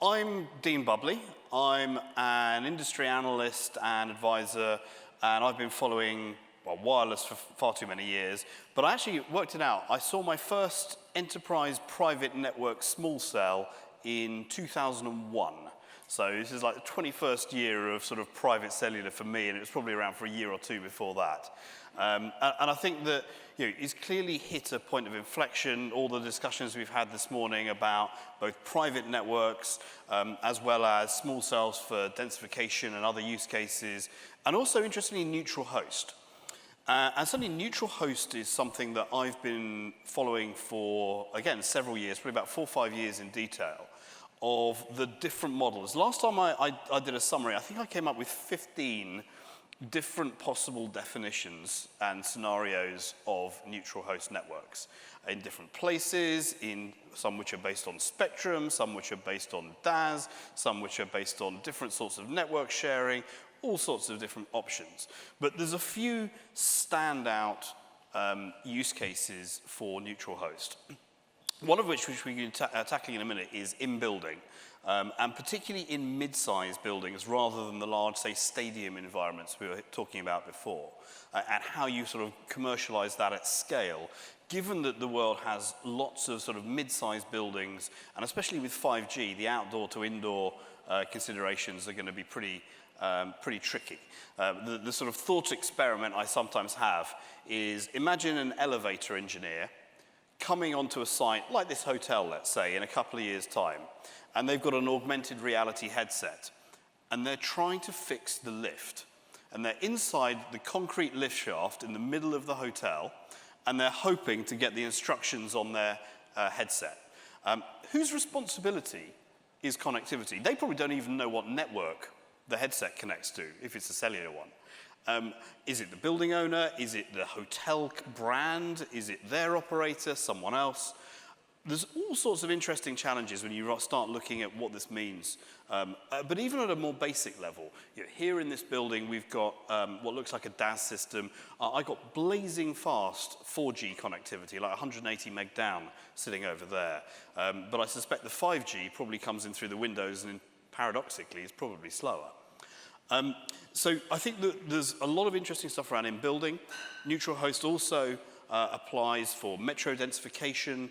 I'm Dean Bubley. I'm an industry analyst and advisor, and I've been following wireless for far too many years. But I actually worked it out. I saw my first enterprise private network small cell in 2001. So this is like the 21st year of sort of private cellular for me, and it was probably around for a year or two before that. And I think that it's clearly hit a point of inflection. All the discussions we've had this morning about both private networks as well as small cells for densification and other use cases, and also interestingly neutral host. And certainly neutral host is something that I've been following for, again, several years, probably about 4 or 5 years in detail, of the different models. Last time I did a summary, I think I came up with 15 different possible definitions and scenarios of neutral host networks in different places, in some which are based on spectrum, some which are based on DAS, some which are based on different sorts of network sharing, all sorts of different options. But there's a few standout use cases for neutral host. One of which we can tackling in a minute is in building, and particularly in mid-sized buildings rather than the large, say, stadium environments we were talking about before, and how you sort of commercialize that at scale, given that the world has lots of sort of mid-sized buildings, and especially with 5G, the outdoor to indoor considerations are going to be pretty tricky. The sort of thought experiment I sometimes have is imagine an elevator engineer coming onto a site like this hotel, let's say, in a couple of years' time, and they've got an augmented reality headset, and they're trying to fix the lift. And they're inside the concrete lift shaft in the middle of the hotel, and they're hoping to get the instructions on their headset. Whose responsibility is connectivity? They probably don't even know what network the headset connects to, if it's a cellular one. Is it the building owner? Is it the hotel brand? Is it their operator, someone else? There's all sorts of interesting challenges when you start looking at what this means. But even at a more basic level, here in this building, we've got what looks like a DAS system. I got blazing fast 4G connectivity, like 180 meg down, sitting over there. But I suspect the 5G probably comes in through the windows and paradoxically is probably slower. So I think that there's a lot of interesting stuff around in building. Neutral host also applies for metro densification,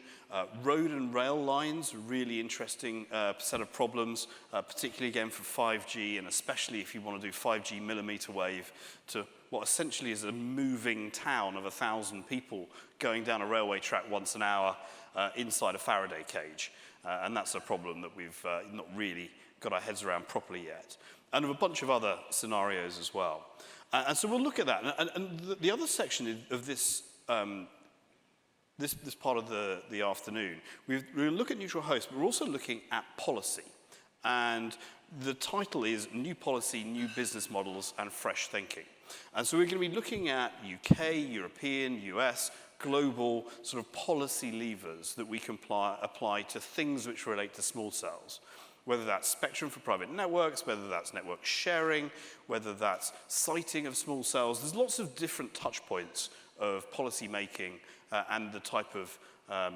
road and rail lines, really interesting set of problems, particularly again for 5G, and especially if you want to do 5G millimeter wave to what essentially is a moving town of 1,000 people going down a railway track once an hour inside a Faraday cage. And that's a problem that we've not really got our heads around properly yet. And a bunch of other scenarios as well. And so we'll look at that. And the other section of this, this part of the afternoon, we'll look at neutral host, but we're also looking at policy. And the title is New Policy, New Business Models, and Fresh Thinking. And so we're going to be looking at UK, European, US, global sort of policy levers that we can apply to things which relate to small cells. Whether that's spectrum for private networks, whether that's network sharing, whether that's siting of small cells. There's lots of different touch points of policy making and the type of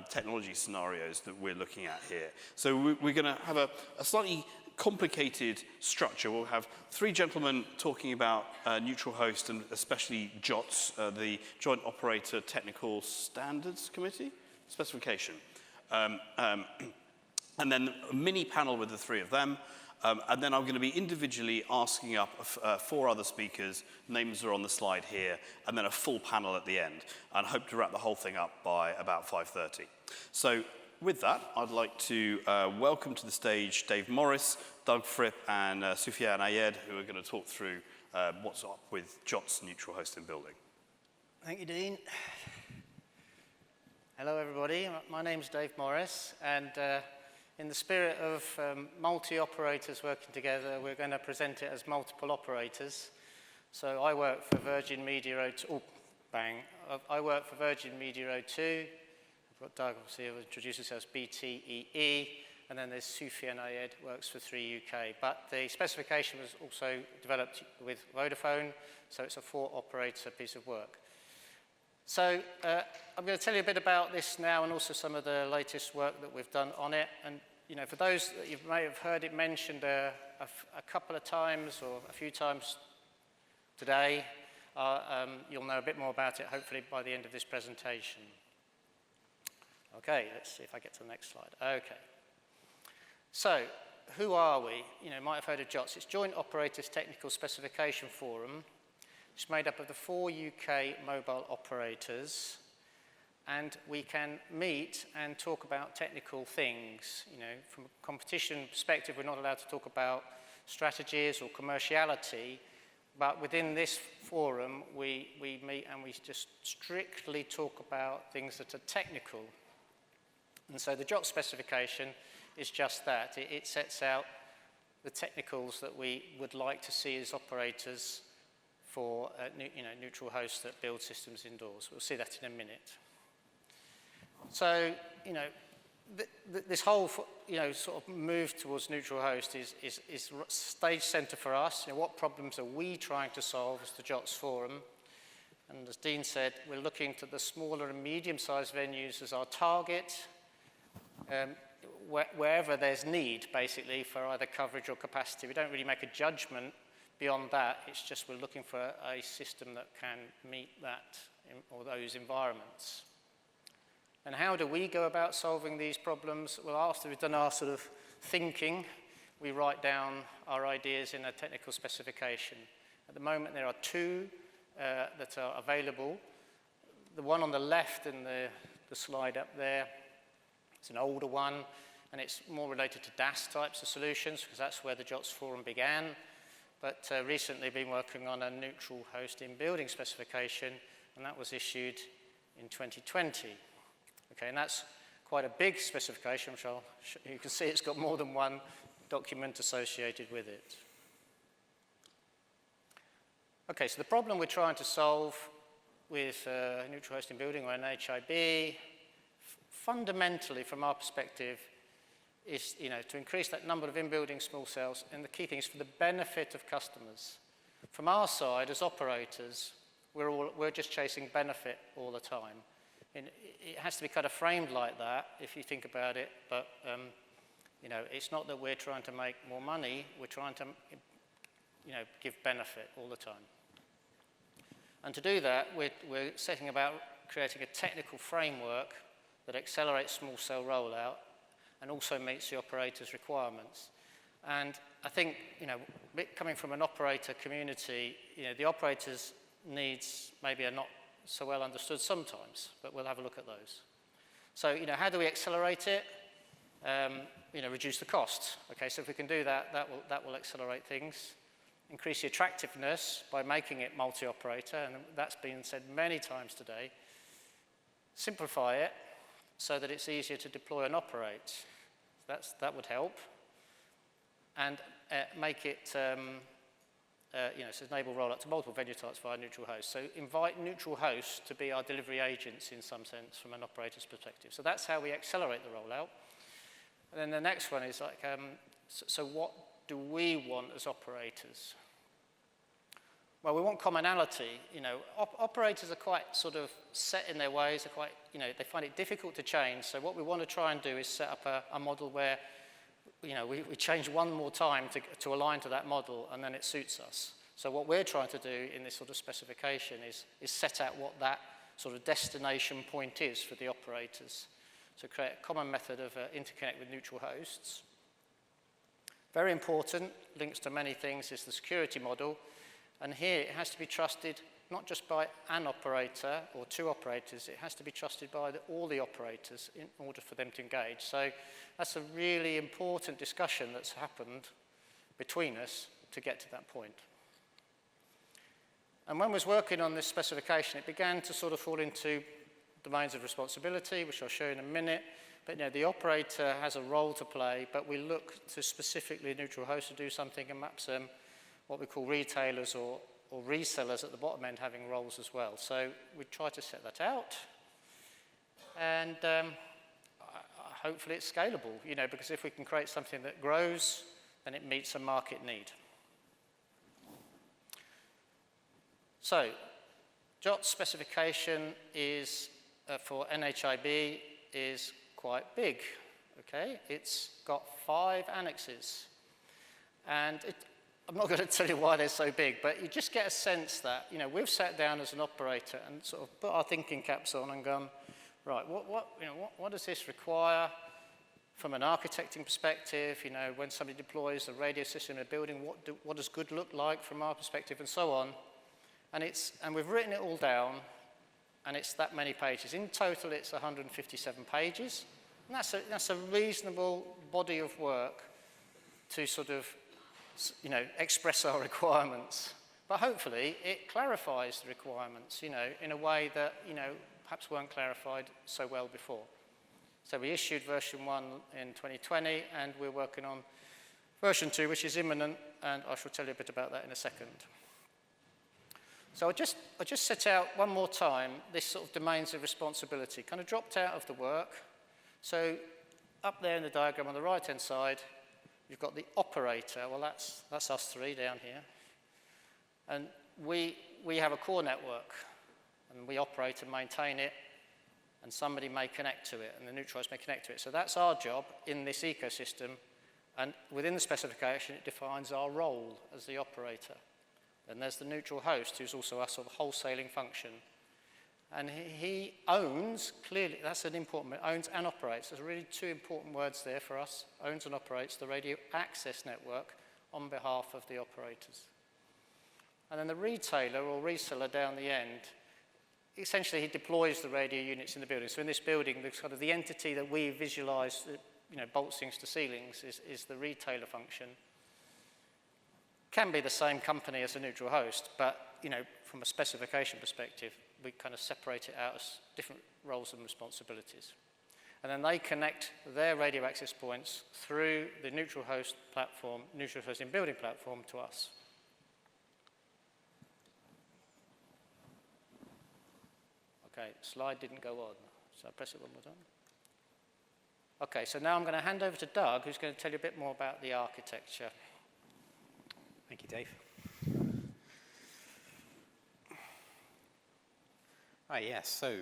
technology scenarios that we're looking at here. So we're going to have a slightly complicated structure. We'll have 3 gentlemen talking about neutral host and especially JOTS, the Joint Operator Technical Standards Committee, Specification. And then a mini panel with the 3 of them. And then I'm going to be individually asking up 4 other speakers. Names are on the slide here. And then a full panel at the end. And hope to wrap the whole thing up by about 5:30. So with that, I'd like to welcome to the stage Dave Morris, Doug Fripp, and Soufiane Ayed, who are going to talk through what's up with JOTS neutral host in building. Thank you, Dean. Hello, everybody. My name's Dave Morris. And in the spirit of multi-operators working together, we're going to present it as multiple operators. So I work for Virgin Media O2. Oh, bang. I work for Virgin Media O2. I've got Doug, obviously, who introduced himself as BTEE. And then there's Soufiane Ayed, works for 3UK. But the specification was also developed with Vodafone, so it's a 4-operator piece of work. So I'm going to tell you a bit about this now and also some of the latest work that we've done on it. And for those that you may have heard it mentioned a couple of times or a few times today, you'll know a bit more about it hopefully by the end of this presentation. Okay, let's see if I get to the next slide. Okay. So, who are we? You might have heard of JOTS. It's Joint Operators Technical Specification Forum. It's made up of the 4 UK mobile operators, and we can meet and talk about technical things. From a competition perspective, we're not allowed to talk about strategies or commerciality, but within this forum, we meet and we just strictly talk about things that are technical. And so the JOTS specification is just that. It sets out the technicals that we would like to see as operators for neutral hosts that build systems indoors. We'll see that in a minute. So, this whole sort of move towards neutral host is stage center for us. What problems are we trying to solve as the JOTS forum? And as Dean said, we're looking to the smaller and medium-sized venues as our target. Wherever there's need, basically, for either coverage or capacity. We don't really make a judgment beyond that. It's just we're looking for a system that can meet that or those environments. And how do we go about solving these problems? Well, after we've done our sort of thinking, we write down our ideas in a technical specification. At the moment, there are 2 that are available. The one on the left in the slide up there, it's an older one, and it's more related to DAS types of solutions, because that's where the JOTS forum began. But recently been working on a neutral host in building specification, and that was issued in 2020. Okay, and that's quite a big specification, which you can see it's got more than one document associated with it. Okay, so the problem we're trying to solve with neutral host in building, or NHIB, fundamentally, from our perspective, is to increase that number of in-building small cells, and the key thing is for the benefit of customers. From our side, as operators, we're just chasing benefit all the time. And it has to be kind of framed like that, if you think about it, but it's not that we're trying to make more money, we're trying to give benefit all the time. And to do that, we're setting about creating a technical framework that accelerates small cell rollout and also meets the operator's requirements. And I think, coming from an operator community, the operator's needs maybe are not so well understood sometimes, but we'll have a look at those. So, how do we accelerate it? Reduce the cost. Okay, so if we can do that, that will accelerate things. Increase the attractiveness by making it multi-operator, and that's been said many times today. Simplify it so that it's easier to deploy and operate. That would help. And make it, so enable rollout to multiple venue types via neutral hosts. So invite neutral hosts to be our delivery agents in some sense from an operator's perspective. So that's how we accelerate the rollout. And then the next one is like, so what do we want as operators? Well, we want commonality. Operators are quite sort of set in their ways. They're quite, they find it difficult to change. So what we want to try and do is set up a model where, we change one more time to align to that model, and then it suits us. So what we're trying to do in this sort of specification is set out what that sort of destination point is for the operators. So create a common method of interconnect with neutral hosts. Very important, links to many things, is the security model. And here it has to be trusted not just by an operator or 2 operators, it has to be trusted by all the operators in order for them to engage. So that's a really important discussion that's happened between us to get to that point. And when I was working on this specification, it began to sort of fall into domains of responsibility, which I'll show in a minute. But the operator has a role to play, but we look to specifically neutral hosts to do something, and perhaps what we call retailers or resellers at the bottom end having roles as well. So we try to set that out, and hopefully it's scalable, because if we can create something that grows, then it meets a market need. So JOTS specification is, for NHIB, is quite big. okay? It's got 5 annexes. And I'm not going to tell you why they're so big, but you just get a sense that, you know, we've sat down as an operator and sort of put our thinking caps on and gone, right, what does this require from an architecting perspective? You know, when somebody deploys a radio system in a building, what does good look like from our perspective, and so on. And we've written it all down, and it's that many pages. In total, it's 157 pages, and that's a reasonable body of work to sort of, you know, express our requirements. But hopefully it clarifies the requirements, you know, in a way that, you know, perhaps weren't clarified so well before. So we issued version 1 in 2020, and we're working on version 2, which is imminent, and I shall tell you a bit about that in a second. So I just set out one more time this sort of domains of responsibility, kind of dropped out of the work. So up there in the diagram on the right-hand side, you've got the operator. Well, that's us 3 down here. And we have a core network, and we operate and maintain it, and somebody may connect to it, and the neutral host may connect to it. So that's our job in this ecosystem, and within the specification, it defines our role as the operator. And there's the neutral host, who's also a sort of wholesaling function. And he owns, clearly, that's an important word, owns and operates. There's really 2 important words there for us, owns and operates the radio access network on behalf of the operators. And then the retailer or reseller down the end, essentially he deploys the radio units in the building. So in this building, the kind of the entity that we visualize, you know, bolts things to ceilings is the retailer function. Can be the same company as a neutral host, but, you know, from a specification perspective, we kind of separate it out as different roles and responsibilities. And then they connect their radio access points through the neutral host platform, neutral host in building platform, to us. Okay, slide didn't go on, so I press it one more time. Okay, so now I'm going to hand over to Doug, who's going to tell you a bit more about the architecture. Thank you, Dave. Yes, so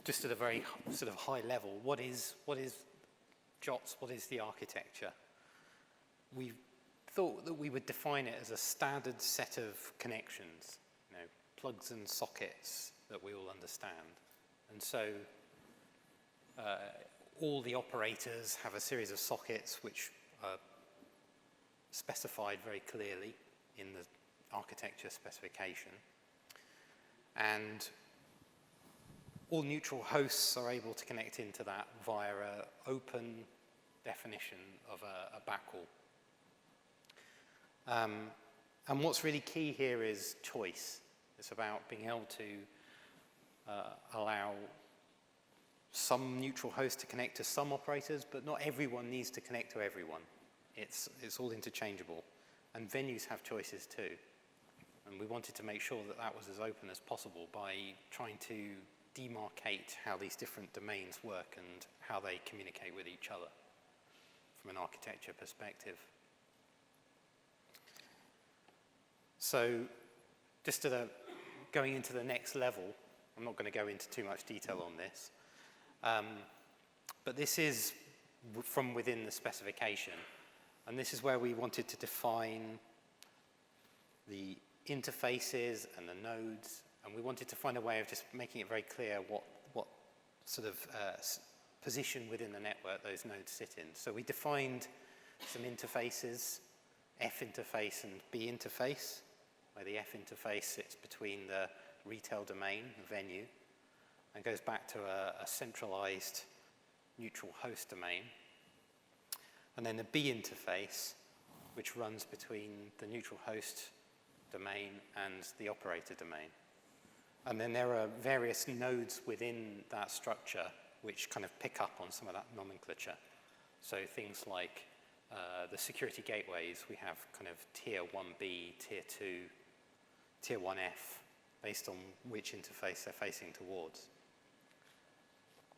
just at a very sort of high level, what is JOTS? What is the architecture? We thought that we would define it as a standard set of connections, you know, plugs and sockets that we all understand. And so all the operators have a series of sockets which are specified very clearly in the architecture specification. And all neutral hosts are able to connect into that via an open definition of a backhaul. And what's really key here is choice. It's about being able to allow some neutral hosts to connect to some operators, but not everyone needs to connect to everyone. It's all interchangeable. And venues have choices too. And we wanted to make sure that that was as open as possible by trying to demarcate how these different domains work and how they communicate with each other from an architecture perspective. So just going into the next level, I'm not going to go into too much detail on this, but this is from within the specification, and this is where we wanted to define the interfaces and the nodes, and we wanted to find a way of just making it very clear what sort of position within the network those nodes sit in. So we defined some interfaces, F interface and B interface, where the F interface sits between the retail domain, the venue, and goes back to a centralized neutral host domain. And then the B interface, which runs between the neutral host domain and the operator domain. And then there are various nodes within that structure which kind of pick up on some of that nomenclature. So things like the security gateways, we have kind of tier 1B, tier 2, tier 1F, based on which interface they're facing towards.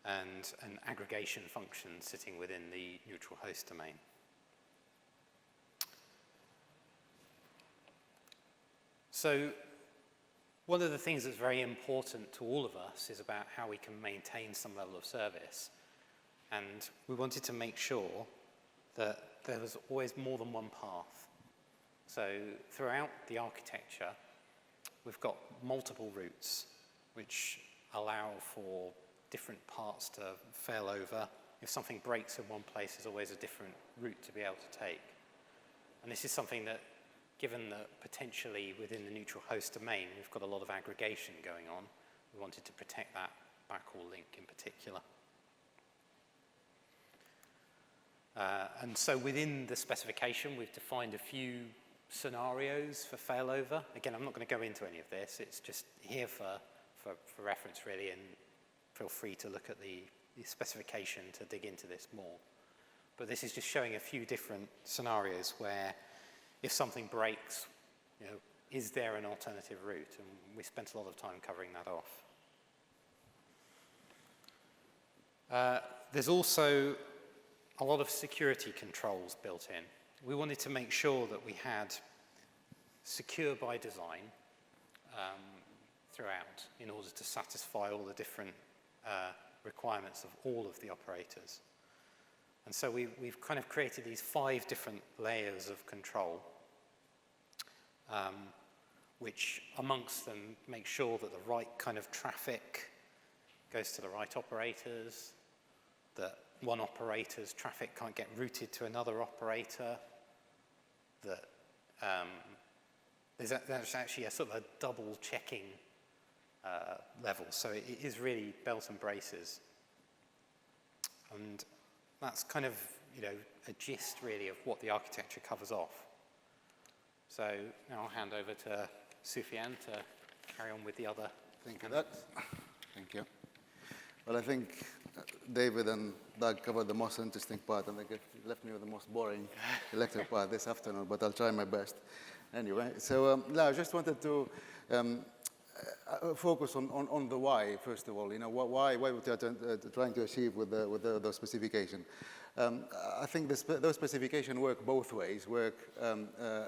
And an aggregation function sitting within the neutral host domain. So one of the things that's very important to all of us is about how we can maintain some level of service. And we wanted to make sure that there was always more than one path. So throughout the architecture, we've got multiple routes, which allow for different parts to fail over. If something breaks in one place, there's always a different route to be able to take. And this is something that, given that potentially within the neutral host domain, we've got a lot of aggregation going on, we wanted to protect that backhaul link in particular. And so within the specification, we've defined a few scenarios for failover. Again, I'm not going to go into any of this. It's just here for reference, really, and feel free to look at the specification to dig into this more. But this is just showing a few different scenarios where if something breaks, you know, is there an alternative route? And we spent a lot of time covering that off. There's also a lot of security controls built in. We wanted to make sure that we had secure by design throughout in order to satisfy all the different requirements of all of the operators. And so we've kind of created these 5 different layers of control, which amongst them make sure that the right kind of traffic goes to the right operators, that one operator's traffic can't get routed to another operator, that there's actually a sort of a double checking level. So it is really belt and braces. And that's kind of, you know, a gist really of what the architecture covers off. So now I'll hand over to Soufiane to carry on with the other. Thank you, Doug. Thank you. Well, I think David and Doug covered the most interesting part, and they left me with the most boring electric part this afternoon, but I'll try my best. Anyway, so I just wanted to focus on the why, first of all. You know, why we are trying to achieve with the specification. I think those specifications work both ways, work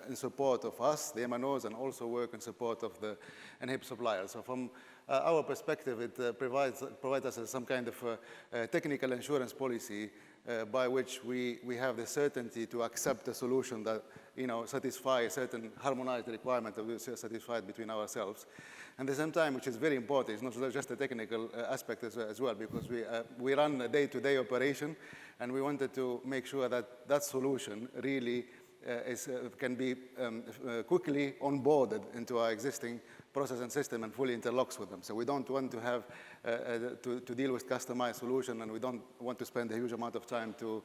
in support of us, the MNOs, and also work in support of the NHIB suppliers. So from our perspective, it provides us some kind of technical insurance policy by which we have the certainty to accept a solution that, you know, satisfies certain harmonized requirement that we satisfied between ourselves. And at the same time, which is very important, it's not just a technical aspect as well, because we run a day-to-day operation, and we wanted to make sure that that solution really can be quickly onboarded into our existing process and system and fully interlocks with them. So we don't want to have to deal with customized solution, and we don't want to spend a huge amount of time to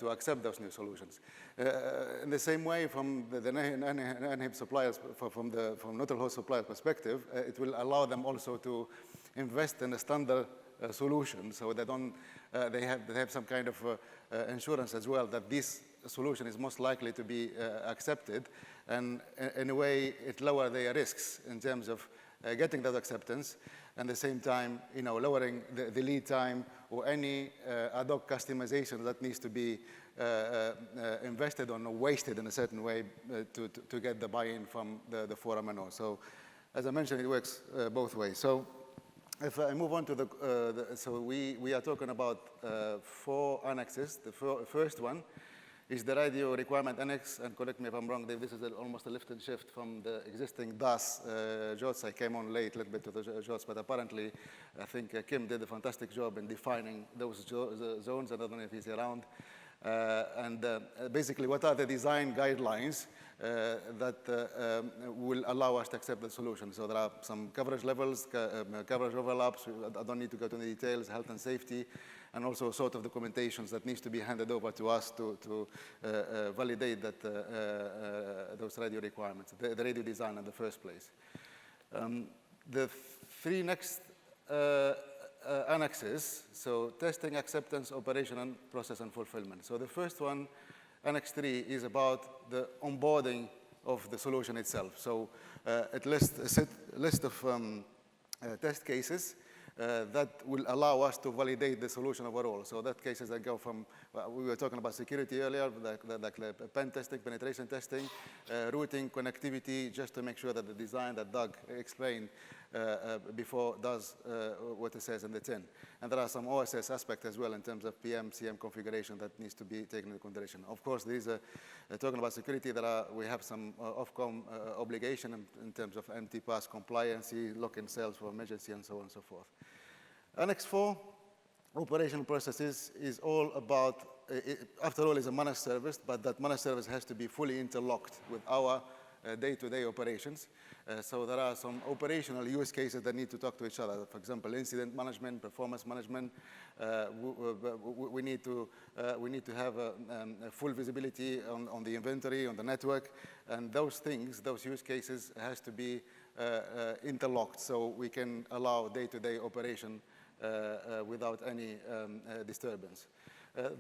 accept those new solutions. In the same way, from the NHIB suppliers, from neutral host supplier perspective, it will allow them also to invest in a standard solution, so they have some kind of insurance as well that this solution is most likely to be accepted, and in a way it lowers their risks in terms of getting that acceptance, and at the same time, you know, lowering the lead time or any ad hoc customization that needs to be invested on or wasted in a certain way to get the buy-in from the 4 MNO. So as I mentioned, it works both ways. So if I move on to so we are talking about 4 annexes. The first one is the radio requirement annex, and correct me if I'm wrong, Dave, this is almost a lift and shift from the existing DAS JOTS. I came on late a little bit to the JOTS, but apparently I think Kim did a fantastic job in defining those zones. I don't know if he's around. Basically, what are the design guidelines that will allow us to accept the solution? So there are some coverage levels, coverage overlaps. I don't need to go to the details, health and safety, and also sort of documentations that needs to be handed over to us to validate that those radio requirements, the radio design in the first place. The 3 next annexes, so testing, acceptance, operation, and process and fulfillment. So the first one, Annex 3, is about the onboarding of the solution itself. So it lists a list of test cases that will allow us to validate the solution overall. So that cases that go from, we were talking about security earlier, like pen testing, penetration testing, routing, connectivity, just to make sure that the design that Doug explained before does what it says in the tin. And there are some OSS aspects as well in terms of PM, CM configuration that needs to be taken into consideration. Of course, there is talking about security, we have some Ofcom obligation in terms of MT-Pass compliancy, lock-in cells for emergency, and so on and so forth. Annex 4, operational processes, is all about, after all, is a managed service, but that managed service has to be fully interlocked with our day-to-day operations. So there are some operational use cases that need to talk to each other. For example, incident management, performance management. We need to have a full visibility on the inventory, on the network, and those things, those use cases, has to be interlocked so we can allow day-to-day operation without any disturbance.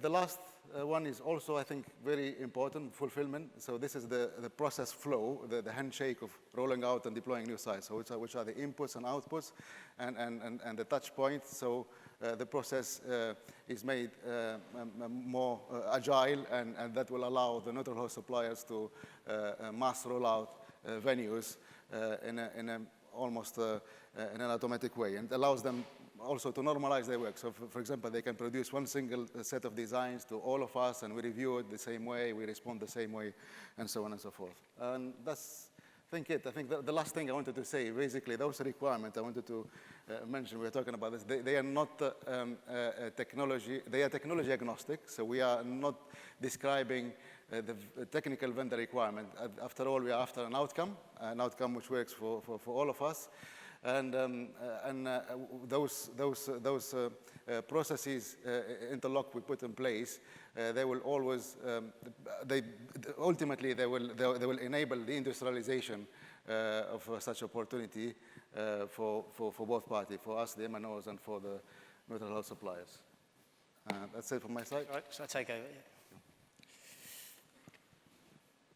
The last one is also, I think, very important, fulfillment. So this is the process flow, the handshake of rolling out and deploying new sites, so which are the inputs and outputs and the touch points. So the process is made more agile, and that will allow the neutral host suppliers to mass roll out venues in almost in an automatic way, and allows them also to normalize their work. So for example, they can produce one single set of designs to all of us, and we review it the same way, we respond the same way, and so on and so forth. And that's, I think the last thing I wanted to say, basically, those requirements I wanted to mention, we were talking about this, they are not technology, they are technology agnostic, so we are not describing the technical vendor requirement. After all, we are after an outcome which works for all of us. And those processes interlock we put in place, they will always, ultimately they will enable the industrialization of such opportunity for both parties, for us, the MNOs, and for the neutral host suppliers. That's it from my side. Right, so I take over.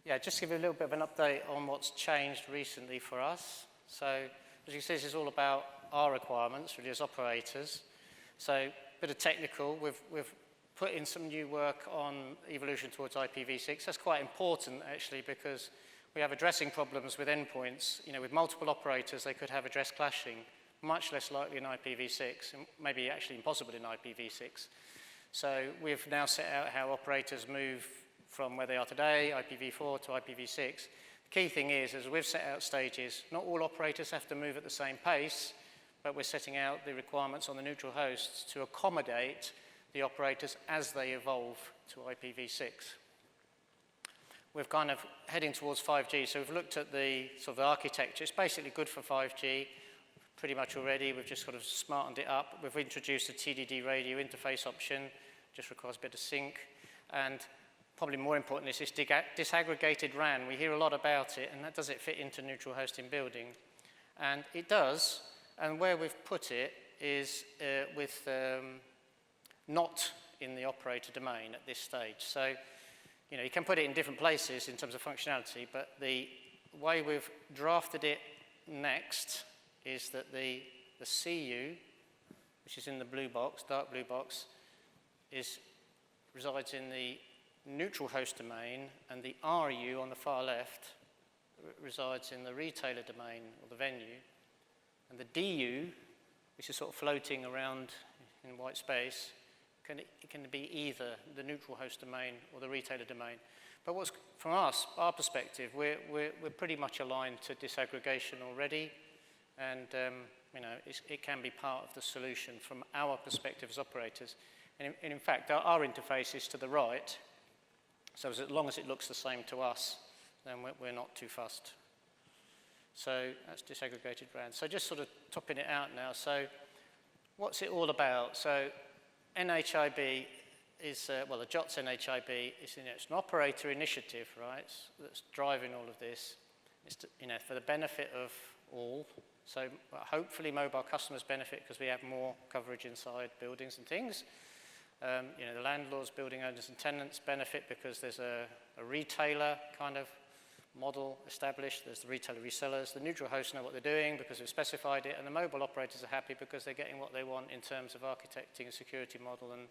Yeah, just to give you a little bit of an update on what's changed recently for us. So, as you see, this is all about our requirements, really, as operators. So, a bit of technical. We've put in some new work on evolution towards IPv6. That's quite important, actually, because we have addressing problems with endpoints. You know, with multiple operators, they could have address clashing, much less likely in IPv6, and maybe actually impossible in IPv6. So, we've now set out how operators move from where they are today, IPv4 to IPv6. The key thing is, as we've set out stages, not all operators have to move at the same pace, but we're setting out the requirements on the neutral hosts to accommodate the operators as they evolve to IPv6. We're kind of heading towards 5G, so we've looked at the sort of architecture. It's basically good for 5G pretty much already. We've just sort of smartened it up. We've introduced a TDD radio interface option, just requires a bit of sync. And probably more important is this disaggregated RAN. We hear a lot about it, and that does it fit into neutral host in building? And it does, and where we've put it is with not in the operator domain at this stage. So, you know, you can put it in different places in terms of functionality, but the way we've drafted it next is that the CU, which is in the blue box, dark blue box, resides in the neutral host domain, and the RU on the far left resides in the retailer domain or the venue, and the DU, which is sort of floating around in white space, it can be either the neutral host domain or the retailer domain. But what's, from us, our perspective, we're pretty much aligned to disaggregation already, and you know, it can be part of the solution from our perspective as operators. And in fact, our interface is to the right. So as long as it looks the same to us, then we're not too fussed. So that's disaggregated RAN. So just sort of topping it out now. So what's it all about? So NHIB is, well, the JOTS NHIB is, it's an operator initiative, right, that's driving all of this. It's to, you know, for the benefit of all. So hopefully mobile customers benefit because we have more coverage inside buildings and things. You know, the landlords, building owners and tenants benefit because there's a retailer kind of model established. There's the retailer resellers. The neutral hosts know what they're doing because we've specified it, and the mobile operators are happy because they're getting what they want in terms of architecting a security model and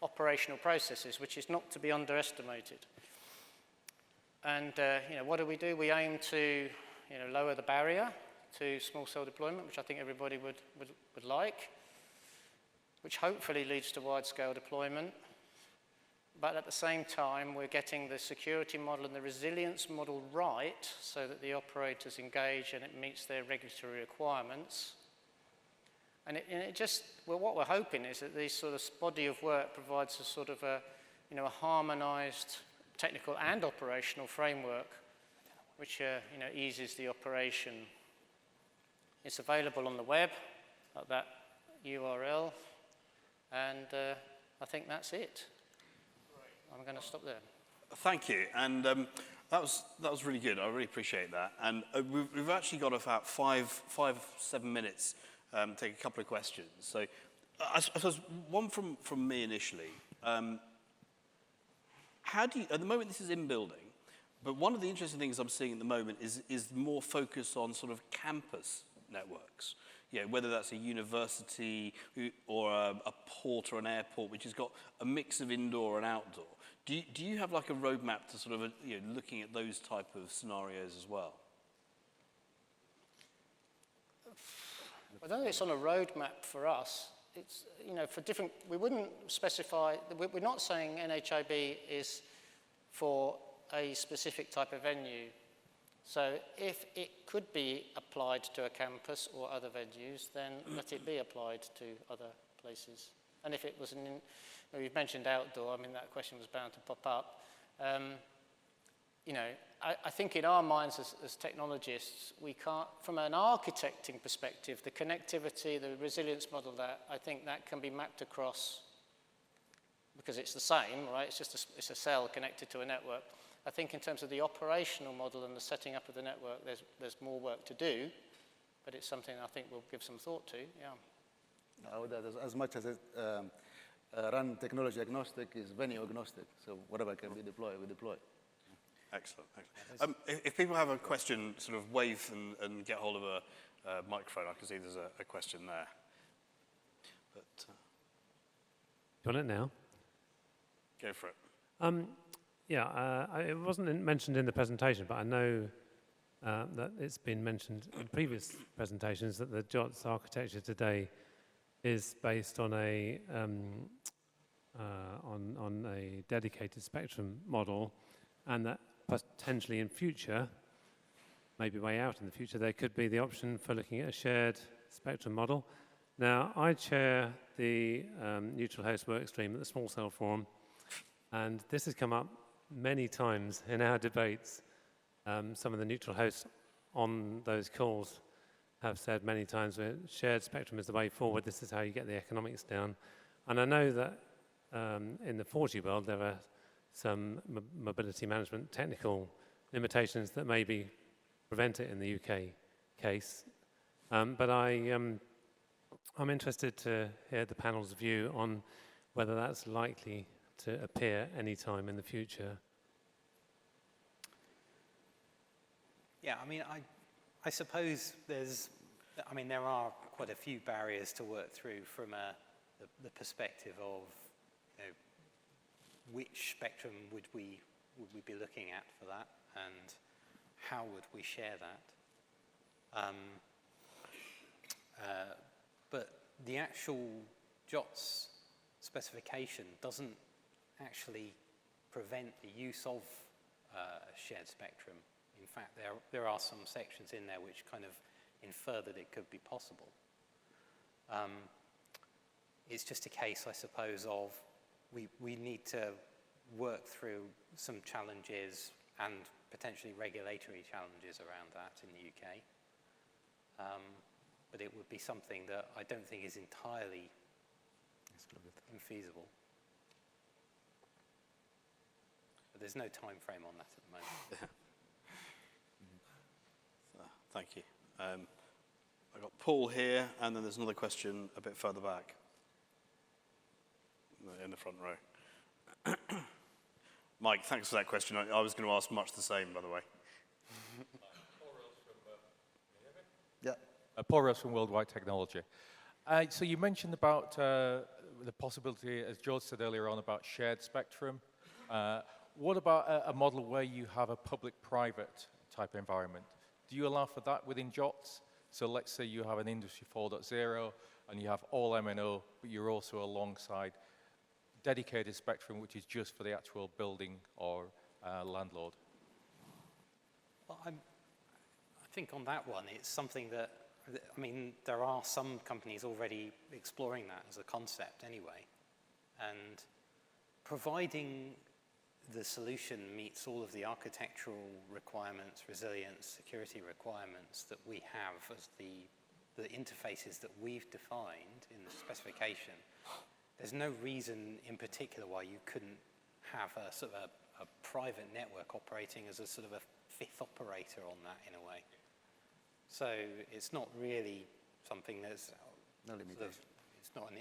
operational processes, which is not to be underestimated. And what do? We aim to lower the barrier to small cell deployment, which I think everybody would like, which hopefully leads to wide-scale deployment. But at the same time, we're getting the security model and the resilience model right so that the operators engage and it meets their regulatory requirements. And what we're hoping is that this sort of body of work provides a sort of a harmonized technical and operational framework which eases the operation. It's available on the web at that URL, and I think that's it. I'm going to stop there. Thank you, and that was really good. I really appreciate that. And we've actually got about 5-7 minutes to take a couple of questions. So I suppose one from me initially. How do you, at the moment this is in building, but one of the interesting things I'm seeing at the moment is more focus on sort of campus networks. Whether that's a university or a port or an airport, which has got a mix of indoor and outdoor. Do you have like a roadmap to sort of looking at those type of scenarios as well? I don't think it's on a roadmap for us. It's for different. We wouldn't specify. We're not saying NHIB is for a specific type of venue. So if it could be applied to a campus or other venues, then let it be applied to other places. And if it was we've mentioned outdoor, I mean, that question was bound to pop up. I think in our minds as technologists, we can't, from an architecting perspective, the connectivity, the resilience model, I think that can be mapped across, because it's the same, right? It's just it's a cell connected to a network. I think in terms of the operational model and the setting up of the network, there's more work to do, but it's something I think we'll give some thought to, yeah. I would add, as much as it run technology agnostic is venue agnostic, so whatever can be deployed, we deploy. Excellent. If people have a question, sort of wave and get hold of a microphone. I can see there's a question there. But, you want it now? Go for it. It wasn't mentioned in the presentation, but I know that it's been mentioned in previous presentations that the JOTS architecture today is based on a dedicated spectrum model, and that potentially in future, maybe way out in the future, there could be the option for looking at a shared spectrum model. Now, I chair the neutral host workstream at the Small Cell Forum, and this has come up many times in our debates. Some of the neutral hosts on those calls have said many times that shared spectrum is the way forward. This is how you get the economics down. And I know that in the 4G world, there are some mobility management technical limitations that maybe prevent it in the UK case. But I'm interested to hear the panel's view on whether that's likely to appear any time in the future. Yeah, I mean, I suppose there are quite a few barriers to work through from the perspective of which spectrum would we be looking at for that, and how would we share that? But the actual JOTS specification doesn't actually prevent the use of shared spectrum. In fact, there are some sections in there which kind of infer that it could be possible. It's just a case, I suppose, of we need to work through some challenges and potentially regulatory challenges around that in the UK. But it would be something that I don't think is entirely infeasible. But there's no time frame on that at the moment. Thank you. I've got Paul here, and then there's another question a bit further back in the front row. Mike, thanks for that question. I was going to ask much the same, by the way. Paul Rose from Worldwide Technology. So you mentioned about the possibility, as George said earlier on, about shared spectrum. What about a model where you have a public-private type environment? Do you allow for that within JOTS? So let's say you have an Industry 4.0 and you have all MNO, but you're also alongside dedicated spectrum, which is just for the actual building or landlord. Well, I think on that one, it's something that, I mean, there are some companies already exploring that as a concept anyway. And providing the solution meets all of the architectural requirements, resilience, security requirements that we have as the interfaces that we've defined in the specification, there's no reason in particular why you couldn't have a sort of a private network operating as a sort of a fifth operator on that in a way. So it's not really something that's No limitation.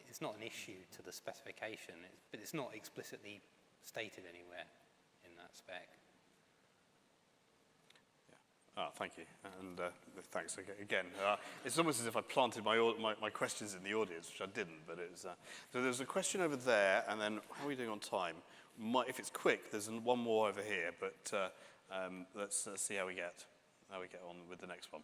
it's not an issue to the specification, but it's not explicitly stated anywhere in that spec. Thank you, and thanks again. It's almost as if I planted my questions in the audience, which I didn't, but it was... so there's a question over there, and then how are we doing on time? If it's quick, there's one more over here, but let's see how we get on with the next one.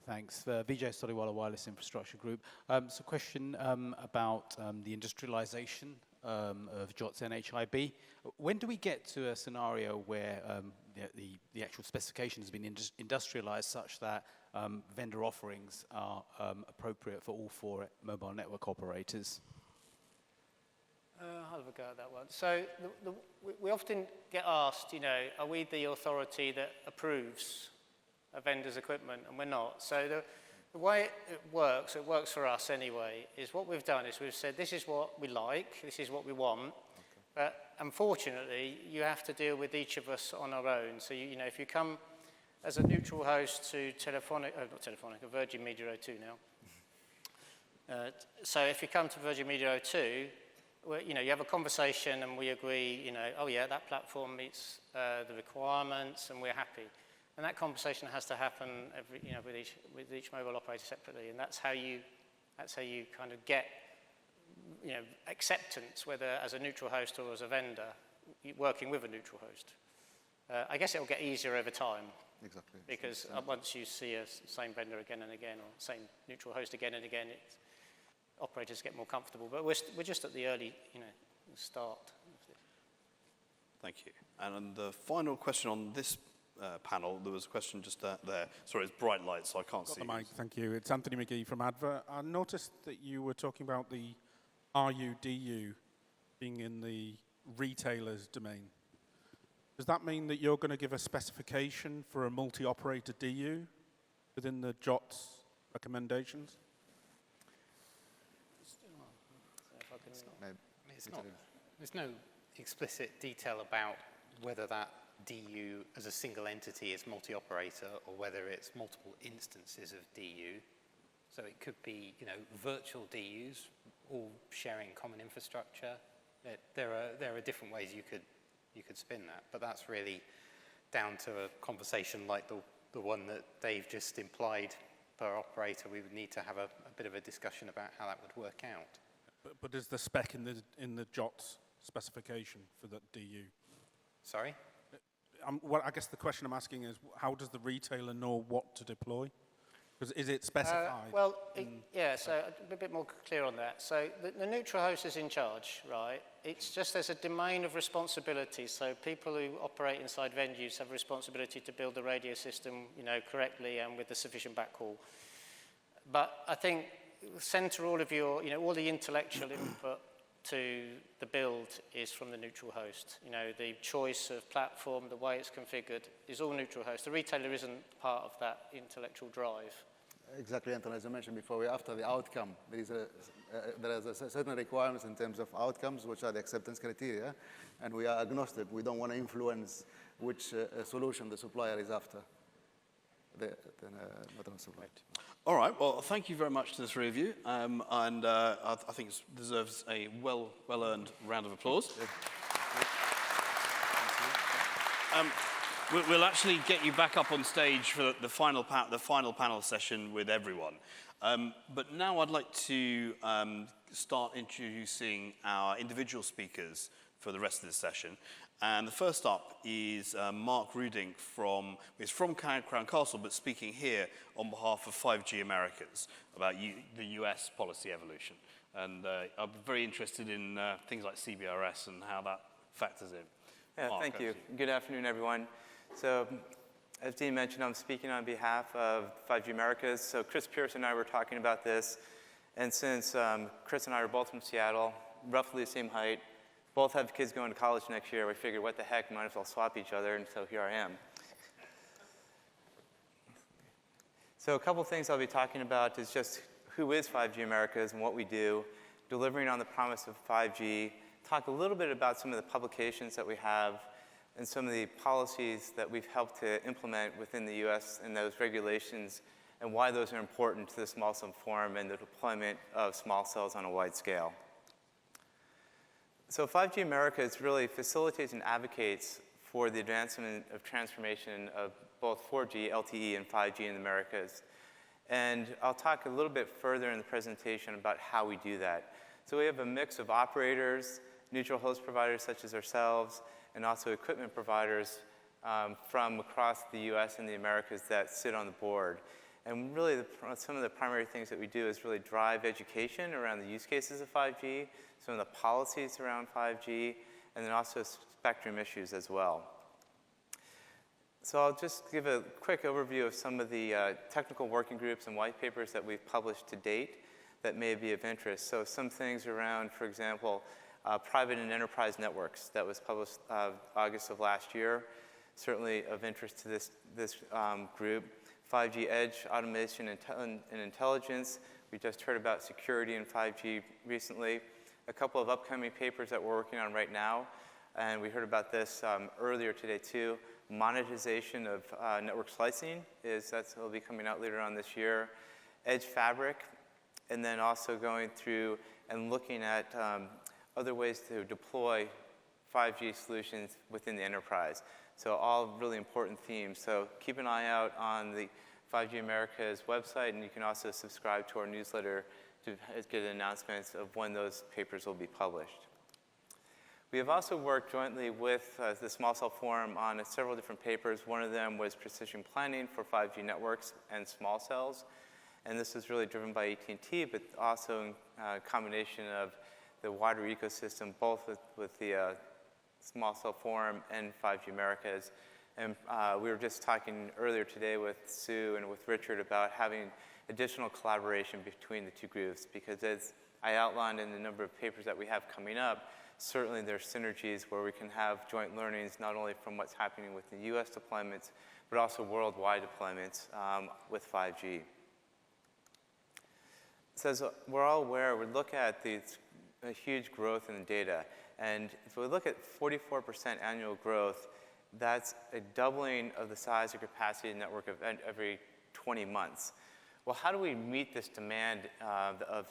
Thanks. Vijay Storiwala, Wireless Infrastructure Group. So question about the industrialization of JOTS NHIB. When do we get to a scenario where the actual specification has been industrialized such that vendor offerings are appropriate for all four mobile network operators? I'll have a go at that one. So we often get asked, you know, are we the authority that approves a vendor's equipment? And we're not. So the way it works for us anyway, is what we've done is we've said this is what we like, this is what we want, but unfortunately you have to deal with each of us on our own. So you know, if you come as a neutral host to Virgin Media O2 now. So if you come to Virgin Media O2, you know, you have a conversation and we agree, you know, oh yeah, that platform meets the requirements and we're happy. And that conversation has to happen with each mobile operator separately, and that's how you kind of get, you know, acceptance, whether as a neutral host or as a vendor, working with a neutral host. I guess it will get easier over time. Exactly. Because once you see a same vendor again and again, or same neutral host again and again, operators get more comfortable. But we're just at the early, you know, start. Thank you. And the final question on this panel, there was a question just there. Sorry, it's bright light, so I can't see. Got the mic, thank you. It's Anthony McGee from Advert. I noticed that you were talking about the RU/DU being in the retailer's domain. Does that mean that you're going to give a specification for a multi-operator DU within the JOTS recommendations? There's no explicit detail about whether that DU as a single entity is multi-operator or whether it's multiple instances of DU. So it could be, you know, virtual DUs, all sharing common infrastructure. There are different ways you could spin that, but that's really down to a conversation like the one that Dave just implied per operator. We would need to have a bit of a discussion about how that would work out. But is the spec in the JOTS specification for that DU? Sorry? Well, I guess the question I'm asking is, how does the retailer know what to deploy? Because is it specified? So a bit more clear on that. So the neutral host is in charge, right? It's just there's a domain of responsibility. So people who operate inside venues have a responsibility to build the radio system, you know, correctly and with the sufficient backhaul. But I think center all of your, you know, all the intellectual input to the build is from the neutral host. You know, the choice of platform, the way it's configured is all neutral host. The retailer isn't part of that intellectual drive. Exactly, Anton, as I mentioned before, we're after the outcome. There are certain requirements in terms of outcomes, which are the acceptance criteria, and we are agnostic. We don't want to influence which solution the supplier is after. All right, well, thank you very much to the three of you, and I think it deserves a well-earned round of applause. We'll actually get you back up on stage for the final panel session with everyone. But now I'd like to start introducing our individual speakers for the rest of this session. And the first up is Mark Reudink from Crown Castle, but speaking here on behalf of 5G Americas about the US policy evolution. And I'm very interested in things like CBRS and how that factors in. Yeah, Mark, thank you. Good afternoon, everyone. So, as Dean mentioned, I'm speaking on behalf of 5G Americas. So Chris Pierce and I were talking about this. And since Chris and I are both from Seattle, roughly the same height, both have kids going to college next year, we figured, what the heck, might as well swap each other, and so here I am. So a couple things I'll be talking about is just who is 5G Americas and what we do, delivering on the promise of 5G, talk a little bit about some of the publications that we have, and some of the policies that we've helped to implement within the US and those regulations, and why those are important to the small cell forum and the deployment of small cells on a wide scale. So 5G Americas really facilitates and advocates for the advancement of transformation of both 4G, LTE, and 5G in the Americas. And I'll talk a little bit further in the presentation about how we do that. So we have a mix of operators, neutral host providers such as ourselves, and also equipment providers from across the US and the Americas that sit on the board. And really, some of the primary things that we do is really drive education around the use cases of 5G, some of the policies around 5G, and then also spectrum issues as well. So I'll just give a quick overview of some of the technical working groups and white papers that we've published to date that may be of interest. So some things around, for example, private and enterprise networks that was published August of last year, certainly of interest to this group. 5G edge, automation, and intelligence. We just heard about security in 5G recently. A couple of upcoming papers that we're working on right now, and we heard about this earlier today too. Monetization of network slicing will be coming out later on this year. Edge fabric, and then also going through and looking at other ways to deploy 5G solutions within the enterprise. So all really important themes. So keep an eye out on the 5G America's website, and you can also subscribe to our newsletter to get announcements of when those papers will be published. We have also worked jointly with the Small Cell Forum on several different papers. One of them was precision planning for 5G networks and small cells. And this was really driven by AT&T, but also in combination of the wider ecosystem, both with the Small Cell Forum and 5G Americas. And we were just talking earlier today with Sue and with Richard about having additional collaboration between the two groups, because as I outlined in the number of papers that we have coming up, certainly there's synergies where we can have joint learnings not only from what's happening with the US deployments, but also worldwide deployments with 5G. So as we're all aware, we look at the huge growth in the data. And if we look at 44% annual growth, that's a doubling of the size of capacity network of every 20 months. Well, how do we meet this demand of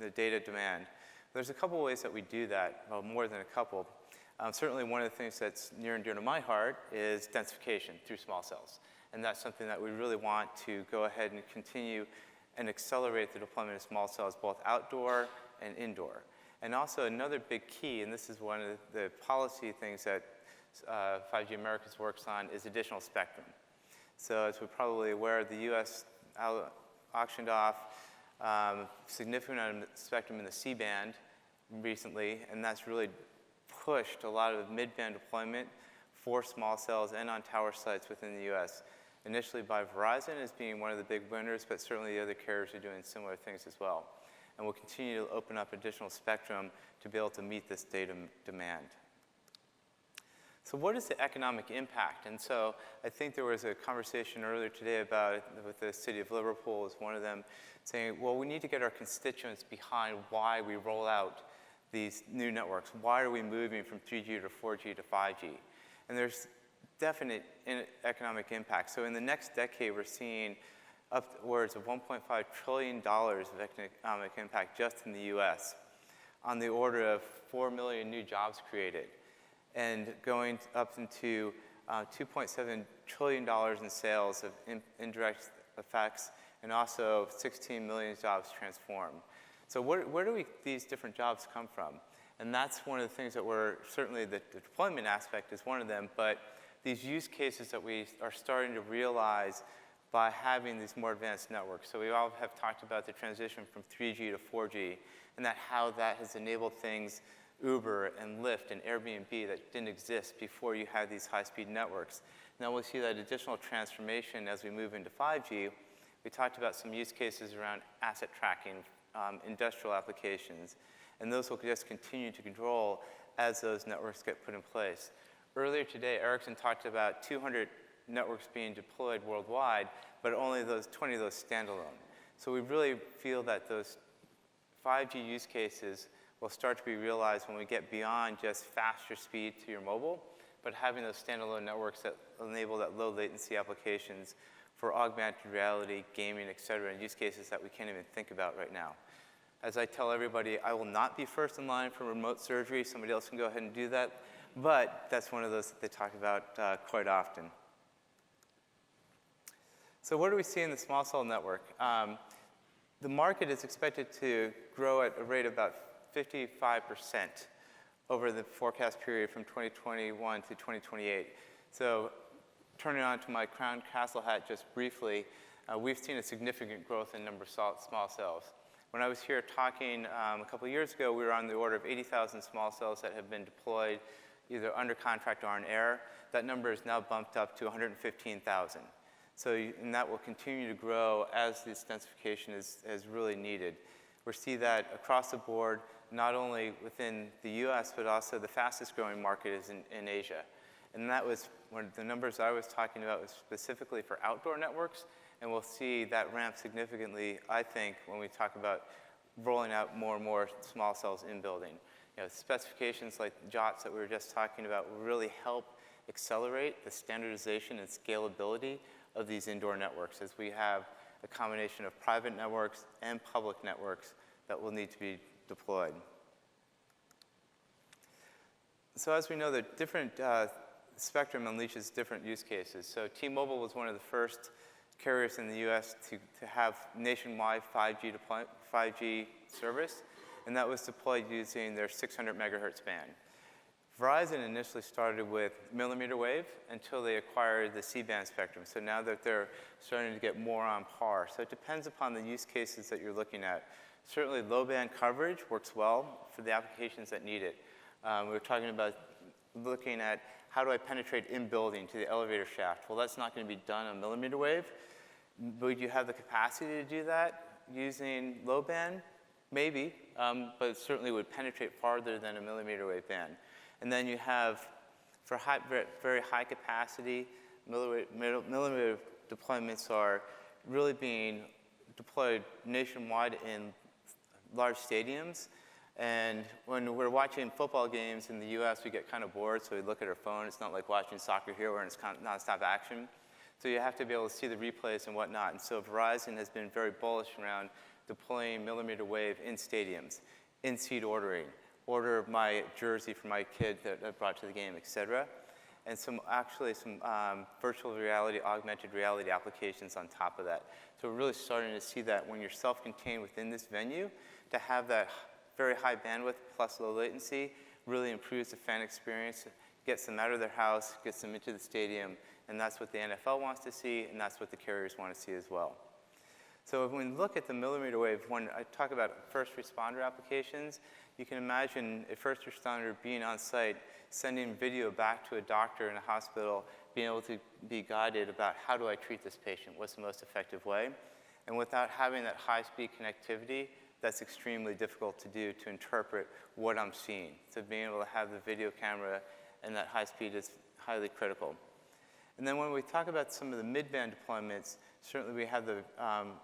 the data demand? There's a couple ways that we do that, well, more than a couple. Certainly one of the things that's near and dear to my heart is densification through small cells. And that's something that we really want to go ahead and continue and accelerate the deployment of small cells, both outdoor and indoor. And also another big key, and this is one of the policy things that 5G Americas works on, is additional spectrum. So as we're probably aware, the US auctioned off significant amount of spectrum in the C-band recently, and that's really pushed a lot of mid-band deployment for small cells and on tower sites within the US. Initially by Verizon as being one of the big winners, but certainly the other carriers are doing similar things as well. And we'll continue to open up additional spectrum to be able to meet this data demand. So what is the economic impact? And so I think there was a conversation earlier today about it with the city of Liverpool as one of them, saying, well, we need to get our constituents behind why we roll out these new networks. Why are we moving from 3G to 4G to 5G? And there's definite economic impact. So in the next decade, we're seeing upwards of $1.5 trillion of economic impact just in the US, on the order of 4 million new jobs created, and going up into $2.7 trillion in sales of indirect effects, and also 16 million jobs transformed. So where do these different jobs come from? And that's one of the things that certainly the deployment aspect is one of them, but these use cases that we are starting to realize by having these more advanced networks. So we all have talked about the transition from 3G to 4G, and how that has enabled things, Uber and Lyft and Airbnb, that didn't exist before you had these high-speed networks. Now we'll see that additional transformation as we move into 5G. We talked about some use cases around asset tracking, industrial applications, and those will just continue to control as those networks get put in place. Earlier today, Ericsson talked about 200 networks being deployed worldwide, but only 20 of those standalone. So we really feel that those 5G use cases will start to be realized when we get beyond just faster speed to your mobile, but having those standalone networks that enable that low latency applications for augmented reality, gaming, et cetera, and use cases that we can't even think about right now. As I tell everybody, I will not be first in line for remote surgery. Somebody else can go ahead and do that. But that's one of those that they talk about quite often. So what do we see in the small cell network? The market is expected to grow at a rate of about 55% over the forecast period from 2021 to 2028. So turning on to my crown castle hat just briefly, we've seen a significant growth in number of small cells. When I was here talking a couple of years ago, we were on the order of 80,000 small cells that have been deployed either under contract or on air. That number is now bumped up to 115,000. So, and that will continue to grow as this densification is really needed. We see that across the board, not only within the US, but also the fastest growing market is in Asia. And that was one of the numbers I was talking about was specifically for outdoor networks, and we'll see that ramp significantly, I think, when we talk about rolling out more and more small cells in building. You know, specifications like JOTS that we were just talking about will really help accelerate the standardization and scalability of these indoor networks as we have a combination of private networks and public networks that will need to be deployed. So as we know, the different spectrum unleashes different use cases. So T-Mobile was one of the first carriers in the US to have nationwide 5G service, and that was deployed using their 600 megahertz band. Verizon initially started with millimeter wave until they acquired the C-band spectrum. So now that they're starting to get more on par. So it depends upon the use cases that you're looking at. Certainly low band coverage works well for the applications that need it. We were talking about looking at how do I penetrate in building to the elevator shaft? Well, that's not going to be done on millimeter wave. Would you have the capacity to do that using low band? Maybe, but it certainly would penetrate farther than a millimeter wave band. And then you have, for very high capacity, millimeter deployments are really being deployed nationwide in large stadiums. And when we're watching football games in the US, we get kind of bored, so we look at our phone. It's not like watching soccer here where it's nonstop action. So you have to be able to see the replays and whatnot. And so Verizon has been very bullish around deploying millimeter wave in stadiums, in-seat ordering, order my jersey for my kid that I brought to the game, et cetera. And some virtual reality, augmented reality applications on top of that. So we're really starting to see that when you're self-contained within this venue, to have that very high bandwidth plus low latency really improves the fan experience, gets them out of their house, gets them into the stadium, and that's what the NFL wants to see, and that's what the carriers want to see as well. So when we look at the millimeter wave, when I talk about first responder applications, you can imagine a first responder being on site, sending video back to a doctor in a hospital, being able to be guided about how do I treat this patient, what's the most effective way. And without having that high-speed connectivity, that's extremely difficult to do, to interpret what I'm seeing. So being able to have the video camera and that high speed is highly critical. And then when we talk about some of the mid-band deployments, certainly we have the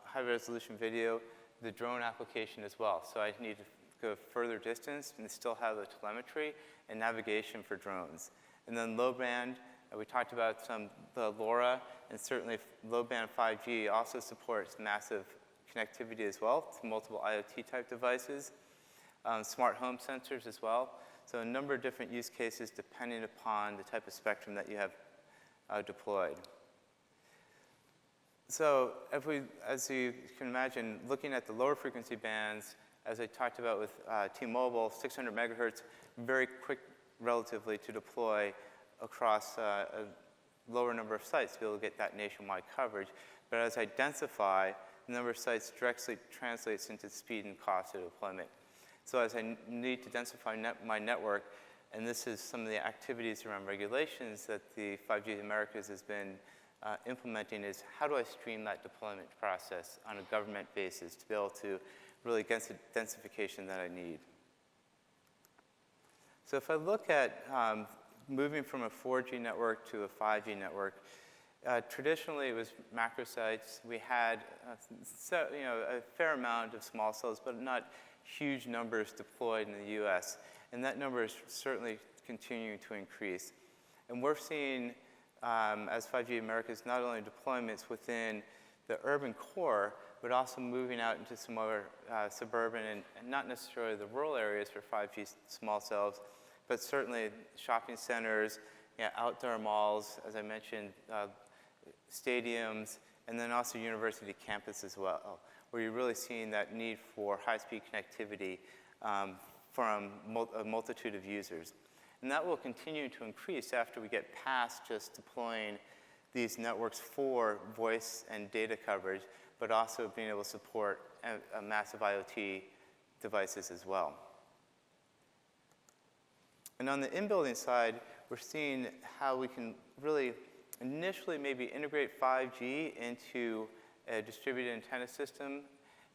high-resolution video, the drone application as well. So I need to go further distance and still have the telemetry and navigation for drones. And then low band, we talked about the LoRa, and certainly low-band 5G also supports massive connectivity as well to multiple IoT-type devices, smart home sensors as well. So a number of different use cases depending upon the type of spectrum that you have deployed. So as you can imagine, looking at the lower frequency bands, as I talked about with T-Mobile, 600 megahertz, very quick relatively to deploy across a lower number of sites to be able to get that nationwide coverage. But as I densify, the number of sites directly translates into speed and cost of deployment. So as I need to densify my network, and this is some of the activities around regulations that the 5G Americas has been implementing, is how do I stream that deployment process on a government basis to be able to really get the densification that I need. So if I look at moving from a 4G network to a 5G network, traditionally it was macro sites. We had a fair amount of small cells, but not huge numbers deployed in the US. And that number is certainly continuing to increase. And we're seeing, as 5G Americas, not only deployments within the urban core, but also moving out into some more suburban and not necessarily the rural areas for 5G small cells, but certainly shopping centers, outdoor malls, as I mentioned, stadiums, and then also university campus as well, where you're really seeing that need for high-speed connectivity from a multitude of users. And that will continue to increase after we get past just deploying these networks for voice and data coverage, but also being able to support a massive IoT devices as well. And on the in-building side, we're seeing how we can really initially maybe integrate 5G into a distributed antenna system,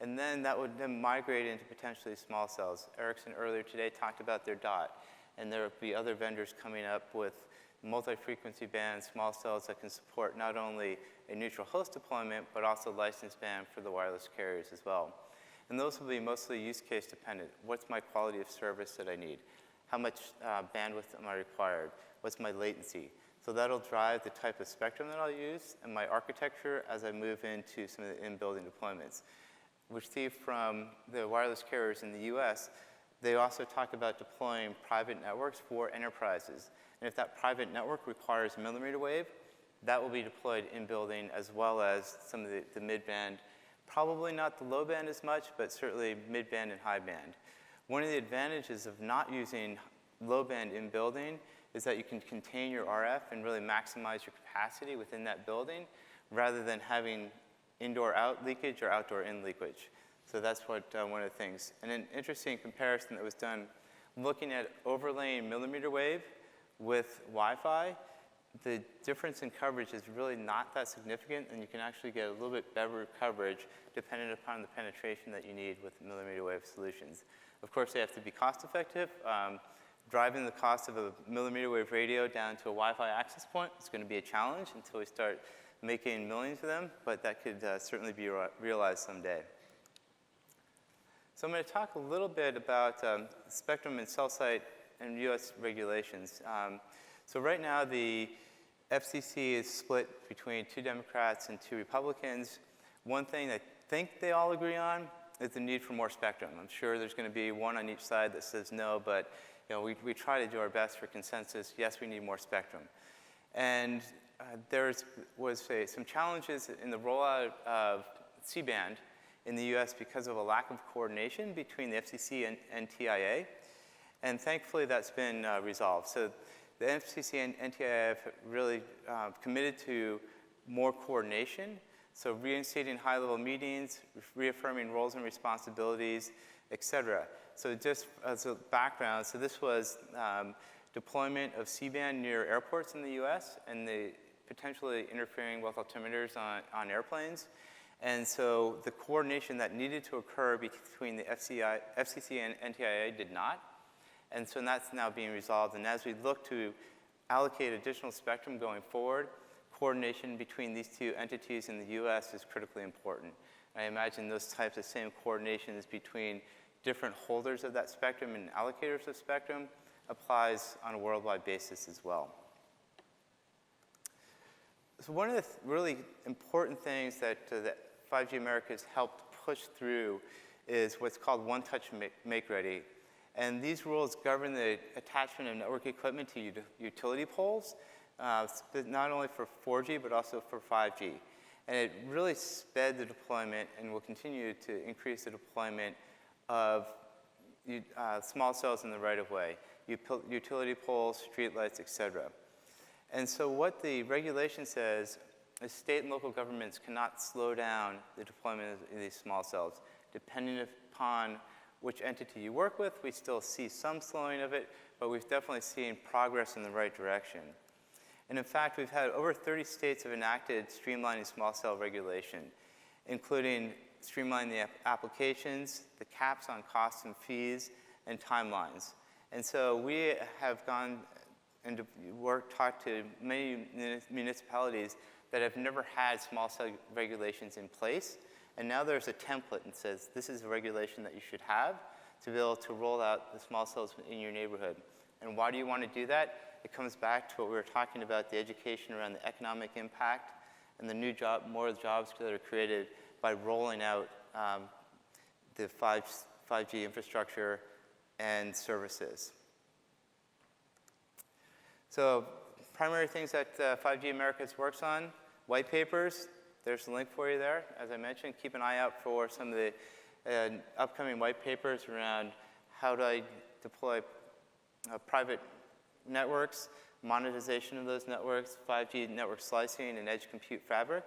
and then that would then migrate into potentially small cells. Ericsson earlier today talked about their DOT, and there will be other vendors coming up with multi-frequency band small cells that can support not only a neutral host deployment, but also licensed band for the wireless carriers as well. And those will be mostly use case dependent. What's my quality of service that I need? How much bandwidth am I required? What's my latency? So that'll drive the type of spectrum that I'll use and my architecture as I move into some of the in-building deployments. We see from the wireless carriers in the US, they also talk about deploying private networks for enterprises. And if that private network requires millimeter wave, that will be deployed in building as well as some of the mid-band. Probably not the low band as much, but certainly mid-band and high band. One of the advantages of not using low band in building is that you can contain your RF and really maximize your capacity within that building rather than having indoor out leakage or outdoor in leakage. So that's what one of the things. And an interesting comparison that was done looking at overlaying millimeter wave with Wi-Fi, the difference in coverage is really not that significant, and you can actually get a little bit better coverage depending upon the penetration that you need with millimeter wave solutions. Of course, they have to be cost effective. Driving the cost of a millimeter wave radio down to a Wi-Fi access point is going to be a challenge until we start making millions of them, but that could certainly be realized someday. So I'm going to talk a little bit about spectrum and cell site and US regulations. So right now the FCC is split between 2 Democrats and 2 Republicans. One thing I think they all agree on is the need for more spectrum. I'm sure there's going to be one on each side that says no, but we try to do our best for consensus. Yes, we need more spectrum. And there was some challenges in the rollout of C-band in the US because of a lack of coordination between the FCC and NTIA. And thankfully, that's been resolved. So the FCC and NTIA have really committed to more coordination. So reinstating high-level meetings, reaffirming roles and responsibilities, et cetera. So just as a background, so this was deployment of C-band near airports in the US and the potentially interfering with altimeters on airplanes. And so the coordination that needed to occur between the FCC and NTIA did not. And so that's now being resolved. And as we look to allocate additional spectrum going forward, coordination between these 2 entities in the US is critically important. I imagine those types of same coordinations between different holders of that spectrum and allocators of spectrum applies on a worldwide basis as well. So one of the really important things that 5G America has helped push through is what's called one-touch make-ready. And these rules govern the attachment of network equipment to utility poles not only for 4G, but also for 5G. And it really sped the deployment and will continue to increase the deployment of small cells in the right-of-way, utility poles, streetlights, et cetera. And so what the regulation says is state and local governments cannot slow down the deployment of these small cells. Depending upon which entity you work with, we still see some slowing of it, but we've definitely seen progress in the right direction. And in fact, we've had over 30 states have enacted streamlining small cell regulation, including streamlining the applications, the caps on costs and fees, and timelines. And so we have gone and talked to many municipalities that have never had small cell regulations in place. And now there's a template that says this is a regulation that you should have to be able to roll out the small cells in your neighborhood. And why do you want to do that? It comes back to what we were talking about, the education around the economic impact and the new more jobs that are created by rolling out the 5G infrastructure and services. So primary things that 5G Americas works on, white papers. There's a link for you there. As I mentioned, keep an eye out for some of the upcoming white papers around how do I deploy private networks, monetization of those networks, 5G network slicing, and edge compute fabric.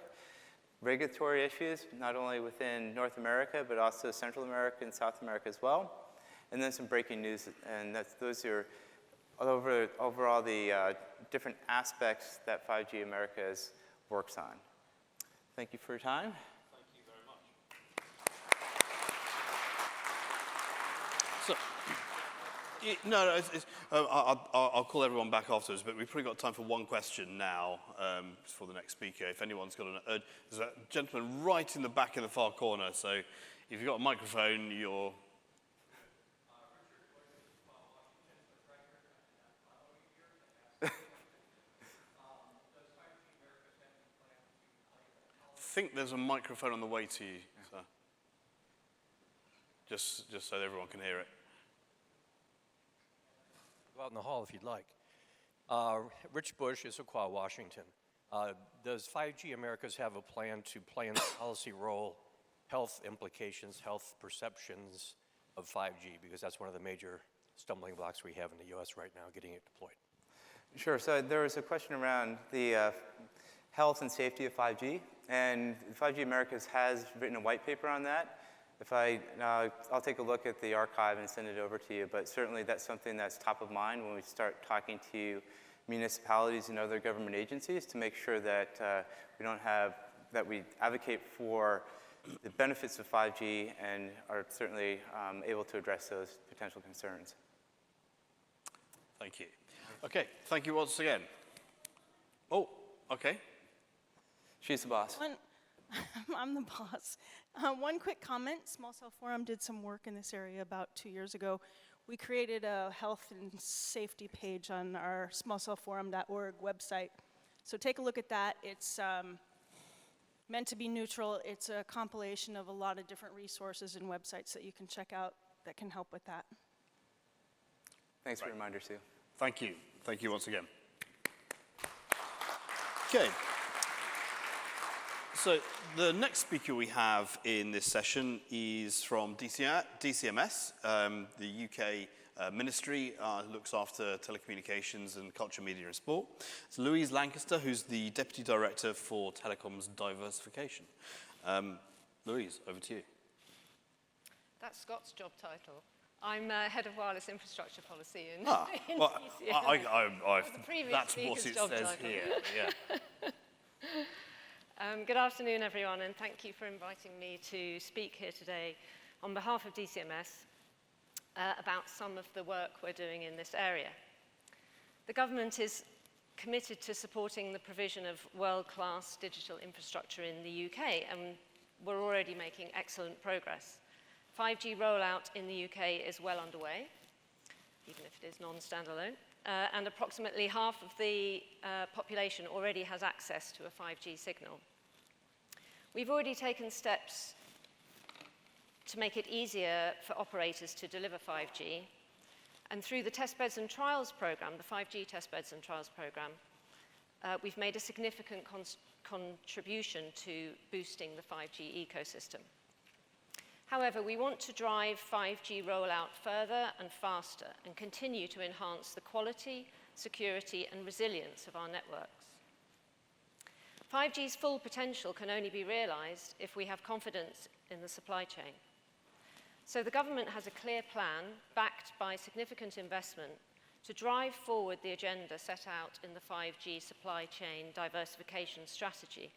Regulatory issues, not only within North America, but also Central America and South America as well. And then some breaking news, and those are overall the different aspects that 5G Americas works on. Thank you for your time. Thank you very much. So, I'll call everyone back afterwards, but we've probably got time for one question now for the next speaker. If anyone's got there's a gentleman right in the back in the far corner, so if you've got a microphone, you're... I think there's a microphone on the way to you, so. Just so everyone can hear it. Go out in the hall if you'd like. Rich Bush, Issaquah, Washington. Does 5G Americas have a plan to play in the policy role, health implications, health perceptions of 5G? Because that's one of the major stumbling blocks we have in the US right now, getting it deployed. Sure, so there was a question around the health and safety of 5G. And 5G Americas has written a white paper on that. I'll take a look at the archive and send it over to you, but certainly that's something that's top of mind when we start talking to municipalities and other government agencies to make sure that we advocate for the benefits of 5G and are certainly able to address those potential concerns. Thank you. Okay, thank you once again. Oh, okay. She's the boss. I'm the boss. One quick comment. Small Cell Forum did some work in this area about 2 years ago. We created a health and safety page on our smallcellforum.org website. So take a look at that. It's meant to be neutral. It's a compilation of a lot of different resources and websites that you can check out that can help with that. Thanks for the reminder, Sue. Thank you. Thank you once again. Okay. So the next speaker we have in this session is from DCMS, the UK ministry looks after telecommunications and culture, media and sport. It's Louise Lancaster, who's the Deputy Director for Telecoms Diversification. Louise, over to you. That's Scott's job title. I'm Head of Wireless Infrastructure Policy in Well, DCMS. that's what it says here, yeah. Good afternoon, everyone, and thank you for inviting me to speak here today on behalf of DCMS about some of the work we're doing in this area. The government is committed to supporting the provision of world-class digital infrastructure in the UK, and we're already making excellent progress. 5G rollout in the UK is well underway, even if it is non-standalone. And approximately half of the population already has access to a 5G signal. We've already taken steps to make it easier for operators to deliver 5G. And through the Test Beds and Trials program, the 5G Test Beds and Trials program, we've made a significant contribution to boosting the 5G ecosystem. However, we want to drive 5G rollout further and faster and continue to enhance the quality, security, and resilience of our networks. 5G's full potential can only be realized if we have confidence in the supply chain. So the government has a clear plan, backed by significant investment, to drive forward the agenda set out in the 5G supply chain diversification strategy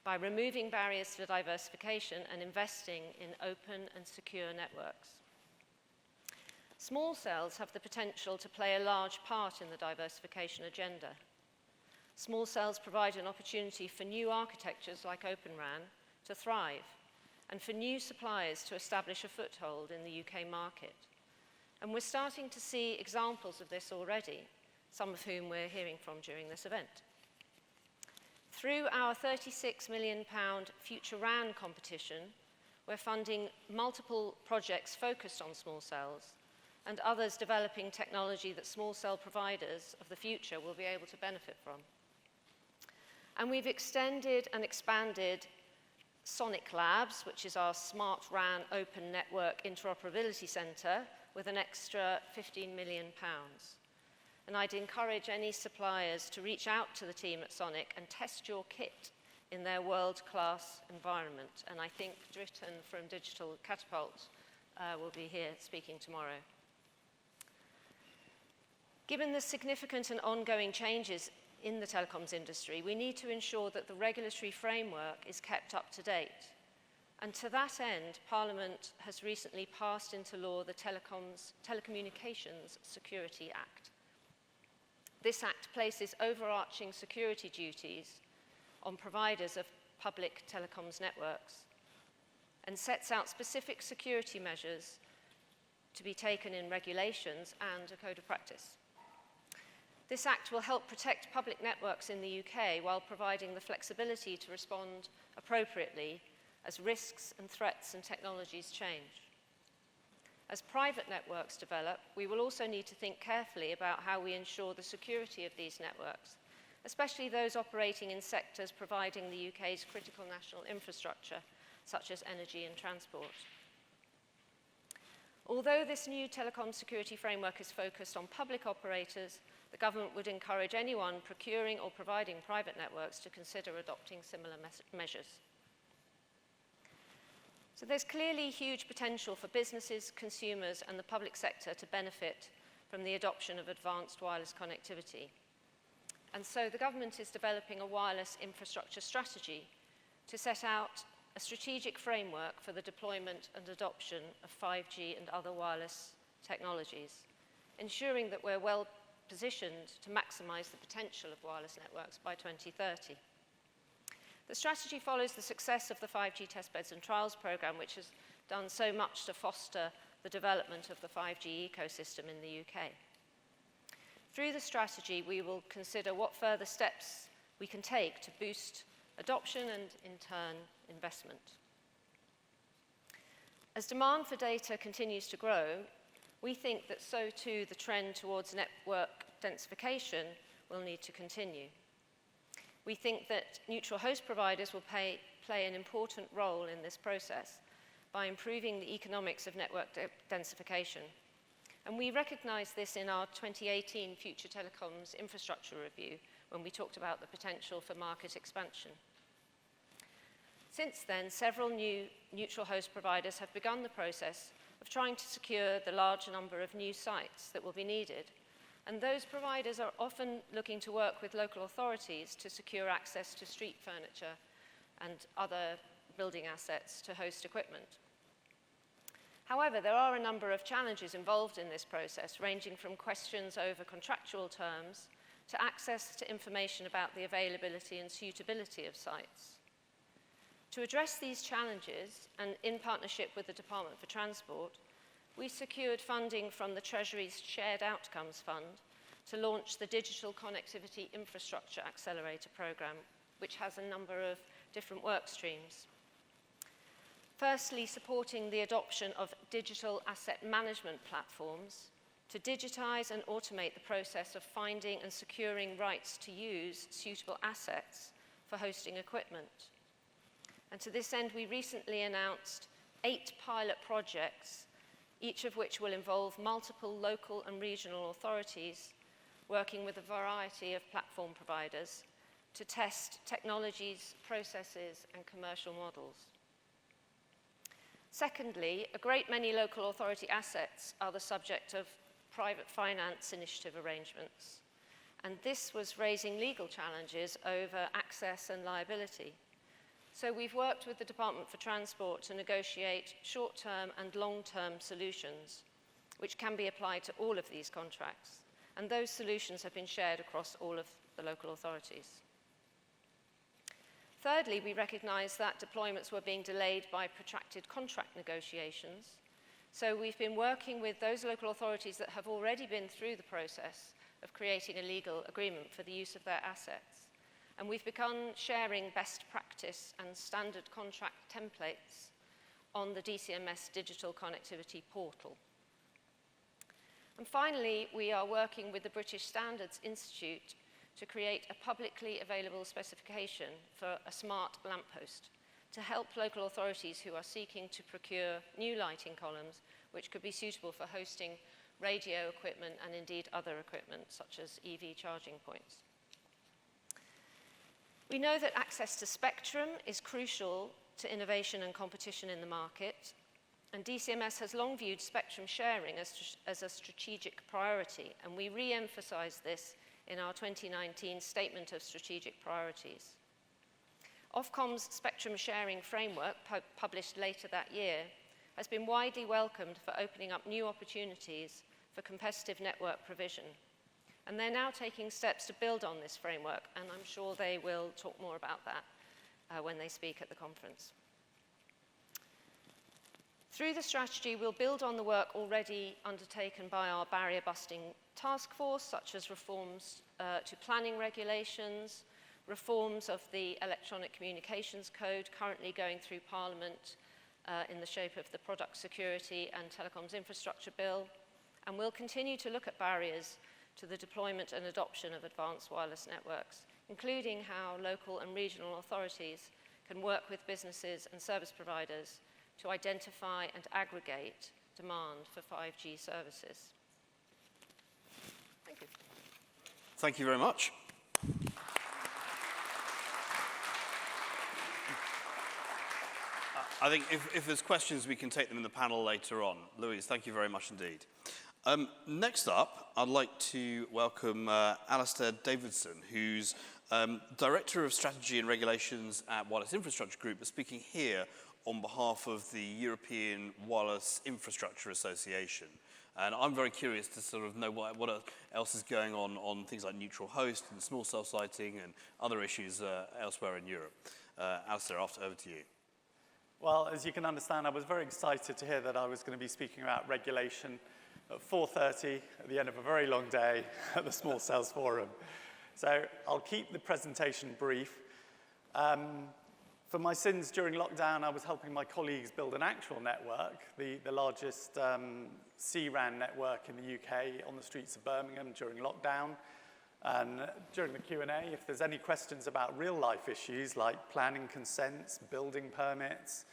by removing barriers to diversification and investing in open and secure networks. Small cells have the potential to play a large part in the diversification agenda. Small cells provide an opportunity for new architectures like Open RAN to thrive and for new suppliers to establish a foothold in the UK market. And we're starting to see examples of this already, some of whom we're hearing from during this event. Through our £36 million Future RAN competition, we're funding multiple projects focused on small cells and others developing technology that small cell providers of the future will be able to benefit from. And we've extended and expanded Sonic Labs, which is our Smart RAN Open Network Interoperability Centre, with an extra £15 million. And I'd encourage any suppliers to reach out to the team at Sonic and test your kit in their world-class environment. And I think Dritten from Digital Catapult will be here speaking tomorrow. Given the significant and ongoing changes in the telecoms industry, we need to ensure that the regulatory framework is kept up to date. And to that end, Parliament has recently passed into law the Telecommunications Security Act. This act places overarching security duties on providers of public telecoms networks and sets out specific security measures to be taken in regulations and a code of practice. This act will help protect public networks in the UK while providing the flexibility to respond appropriately as risks and threats and technologies change. As private networks develop, we will also need to think carefully about how we ensure the security of these networks, especially those operating in sectors providing the UK's critical national infrastructure, such as energy and transport. Although this new telecom security framework is focused on public operators, the government would encourage anyone procuring or providing private networks to consider adopting similar measures. So there's clearly huge potential for businesses, consumers, and the public sector to benefit from the adoption of advanced wireless connectivity. And so the government is developing a wireless infrastructure strategy to set out a strategic framework for the deployment and adoption of 5G and other wireless technologies, ensuring that we're well positioned to maximize the potential of wireless networks by 2030. The strategy follows the success of the 5G testbeds and trials program, which has done so much to foster the development of the 5G ecosystem in the UK. Through the strategy, we will consider what further steps we can take to boost adoption and, in turn, investment. As demand for data continues to grow, we think that so too the trend towards network densification will need to continue. We think that neutral host providers will play an important role in this process by improving the economics of network densification. And we recognise this in our 2018 Future Telecoms Infrastructure Review when we talked about the potential for market expansion. Since then, several new neutral host providers have begun the process of trying to secure the large number of new sites that will be needed. And those providers are often looking to work with local authorities to secure access to street furniture and other building assets to host equipment. However, there are a number of challenges involved in this process, ranging from questions over contractual terms to access to information about the availability and suitability of sites. To address these challenges, and in partnership with the Department for Transport, we secured funding from the Treasury's Shared Outcomes Fund to launch the Digital Connectivity Infrastructure Accelerator Programme, which has a number of different work streams. Firstly, supporting the adoption of digital asset management platforms to digitize and automate the process of finding and securing rights to use suitable assets for hosting equipment. And to this end, we recently announced 8 pilot projects, each of which will involve multiple local and regional authorities working with a variety of platform providers to test technologies, processes, and commercial models. Secondly, a great many local authority assets are the subject of private finance initiative arrangements, and this was raising legal challenges over access and liability. So we've worked with the Department for Transport to negotiate short-term and long-term solutions which can be applied to all of these contracts, and those solutions have been shared across all of the local authorities. Thirdly, we recognise that deployments were being delayed by protracted contract negotiations, so we've been working with those local authorities that have already been through the process of creating a legal agreement for the use of their assets. And we've begun sharing best practice and standard contract templates on the DCMS digital connectivity portal. And finally, we are working with the British Standards Institute to create a publicly available specification for a smart lamppost to help local authorities who are seeking to procure new lighting columns which could be suitable for hosting radio equipment and indeed other equipment such as EV charging points. We know that access to spectrum is crucial to innovation and competition in the market, and DCMS has long viewed spectrum sharing as a strategic priority, and we re-emphasise this in our 2019 Statement of Strategic Priorities. Ofcom's spectrum sharing framework, published later that year, has been widely welcomed for opening up new opportunities for competitive network provision. And they're now taking steps to build on this framework, and I'm sure they will talk more about that when they speak at the conference. Through the strategy, we'll build on the work already undertaken by our barrier-busting task force, such as reforms to planning regulations, reforms of the Electronic Communications Code currently going through Parliament in the shape of the Product Security and Telecoms Infrastructure Bill, and we'll continue to look at barriers to the deployment and adoption of advanced wireless networks, including how local and regional authorities can work with businesses and service providers to identify and aggregate demand for 5G services. Thank you. Thank you very much. I think if there's questions, we can take them in the panel later on. Louise, thank you very much indeed. Next up, I'd like to welcome Alastair Davidson, who's Director of Strategy and Regulations at Wireless Infrastructure Group, but speaking here on behalf of the European Wireless Infrastructure Association. And I'm very curious to sort of know what else is going on things like neutral host and small cell siting and other issues elsewhere in Europe. Alastair, over to you. Well, as you can understand, I was very excited to hear that I was going to be speaking about regulation at 4:30 at the end of a very long day at the Small Cells Forum. So I'll keep the presentation brief. For my sins during lockdown, I was helping my colleagues build an actual network, the largest C-RAN network in the UK on the streets of Birmingham during lockdown. And during the Q&A, if there's any questions about real-life issues like planning consents, building permits,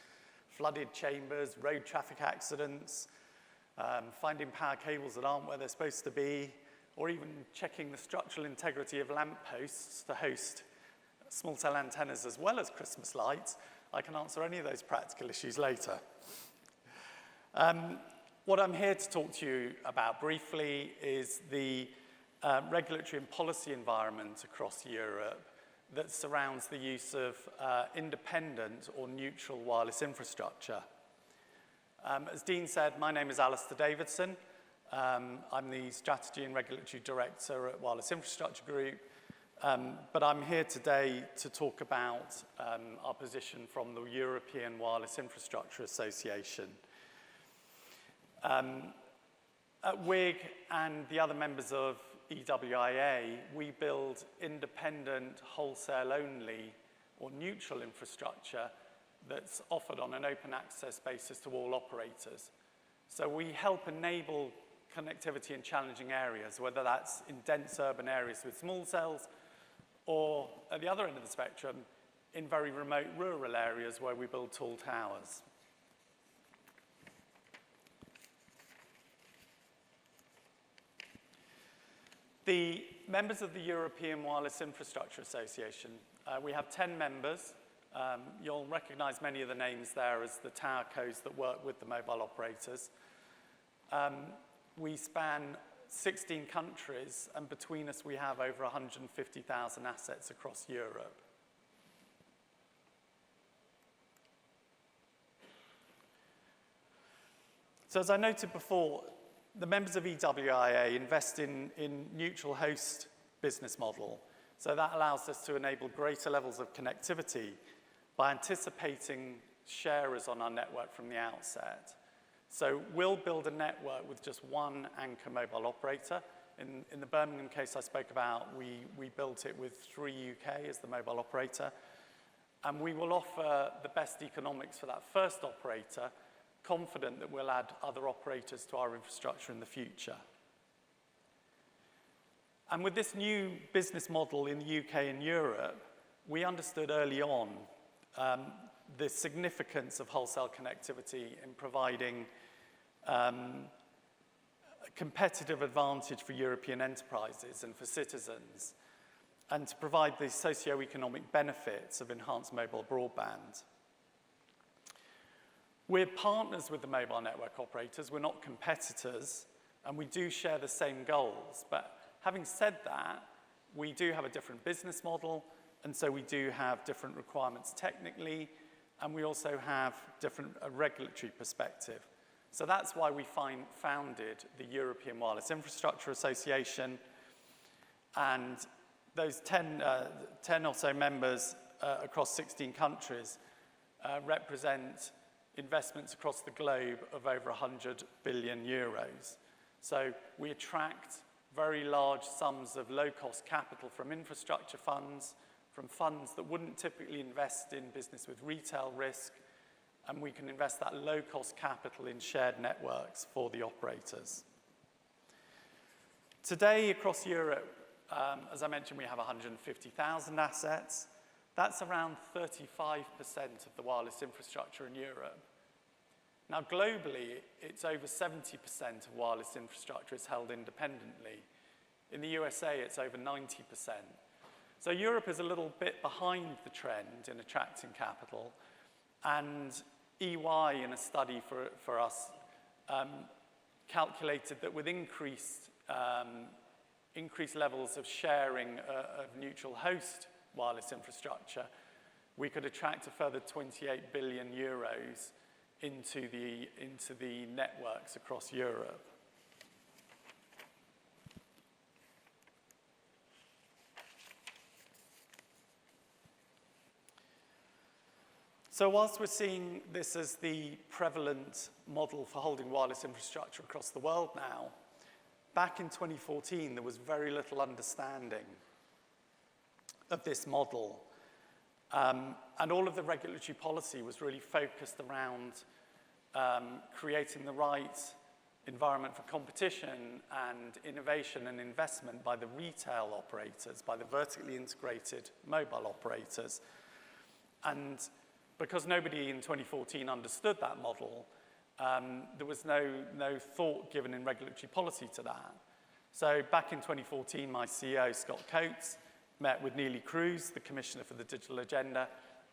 flooded chambers, road traffic accidents, finding power cables that aren't where they're supposed to be, or even checking the structural integrity of lampposts to host small cell antennas as well as Christmas lights, I can answer any of those practical issues later. What I'm here to talk to you about briefly is the regulatory and policy environment across Europe that surrounds the use of independent or neutral wireless infrastructure. As Dean said, my name is Alastair Davidson. I'm the Strategy and Regulatory Director at Wireless Infrastructure Group, but I'm here today to talk about our position from the European Wireless Infrastructure Association. At WIG and the other members of EWIA, we build independent, wholesale-only or neutral infrastructure that's offered on an open access basis to all operators. So we help enable connectivity in challenging areas, whether that's in dense urban areas with small cells, or at the other end of the spectrum, in very remote rural areas where we build tall towers. The members of the European Wireless Infrastructure Association, we have 10 members. You'll recognize many of the names there as the towercos that work with the mobile operators. We span 16 countries, and between us we have over 150,000 assets across Europe. So as I noted before, the members of EWIA invest in neutral host business model. So that allows us to enable greater levels of connectivity by anticipating sharers on our network from the outset. So we'll build a network with just one anchor mobile operator. In the Birmingham case I spoke about, we built it with 3 UK as the mobile operator. And we will offer the best economics for that first operator, confident that we'll add other operators to our infrastructure in the future. And with this new business model in the UK and Europe, we understood early on the significance of wholesale connectivity in providing a competitive advantage for European enterprises and for citizens, and to provide the socio-economic benefits of enhanced mobile broadband. We're partners with the mobile network operators, we're not competitors, and we do share the same goals. But having said that, we do have a different business model, and so we do have different requirements technically, and we also have different regulatory perspective. So that's why we founded the European Wireless Infrastructure Association, and those 10 or so members across 16 countries represent investments across the globe of over 100 billion euros. So we attract very large sums of low-cost capital from infrastructure funds, from funds that wouldn't typically invest in business with retail risk, and we can invest that low-cost capital in shared networks for the operators. Today, across Europe, as I mentioned, we have 150,000 assets. That's around 35% of the wireless infrastructure in Europe. Now, globally, it's over 70% of wireless infrastructure is held independently. In the USA, it's over 90%. So Europe is a little bit behind the trend in attracting capital, and EY, in a study for us, calculated that with increased levels of sharing of neutral host wireless infrastructure, we could attract a further 28 billion euros into the networks across Europe. So whilst we're seeing this as the prevalent model for holding wireless infrastructure across the world now, back in 2014, there was very little understanding of this model. And all of the regulatory policy was really focused around creating the right environment for competition and innovation and investment by the retail operators, by the vertically integrated mobile operators. And because nobody in 2014 understood that model, there was no thought given in regulatory policy to that. So back in 2014, my CEO, Scott Coates, met with Neelie Kroes, the Commissioner for the Digital Agenda,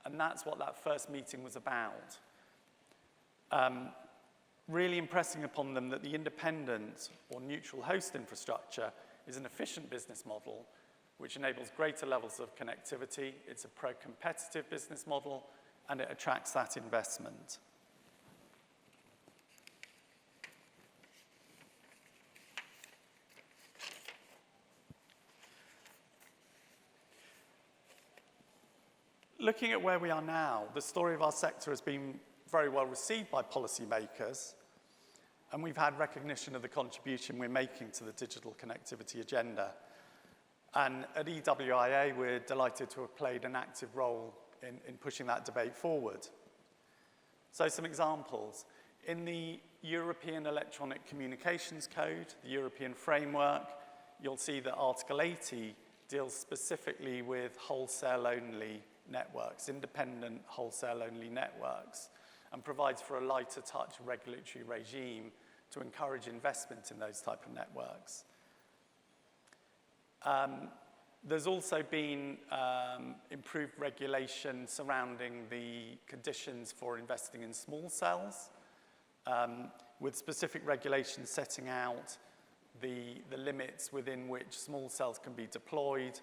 and that's what that first meeting was about. Really impressing upon them that the independent or neutral host infrastructure is an efficient business model which enables greater levels of connectivity, it's a pro-competitive business model, and it attracts that investment. Looking at where we are now, the story of our sector has been very well received by policymakers, and we've had recognition of the contribution we're making to the digital connectivity agenda. And at EWIA, we're delighted to have played an active role in pushing that debate forward. So some examples. In the European Electronic Communications Code, the European framework, you'll see that Article 80 deals specifically with wholesale-only networks, independent wholesale-only networks, and provides for a lighter touch regulatory regime to encourage investment in those type of networks. There's also been improved regulation surrounding the conditions for investing in small cells, with specific regulations setting out the limits within which small cells can be deployed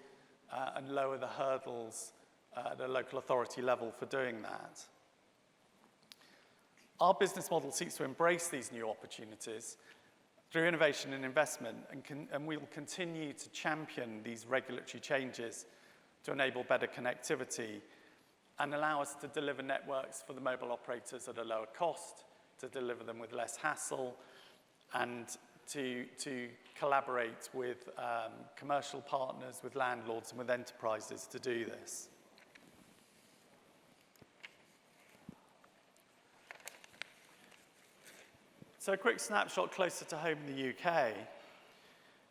and lower the hurdles at a local authority level for doing that. Our business model seeks to embrace these new opportunities through innovation and investment, and we will continue to champion these regulatory changes to enable better connectivity and allow us to deliver networks for the mobile operators at a lower cost, to deliver them with less hassle, and to collaborate with commercial partners, with landlords, and with enterprises to do this. So a quick snapshot closer to home in the UK.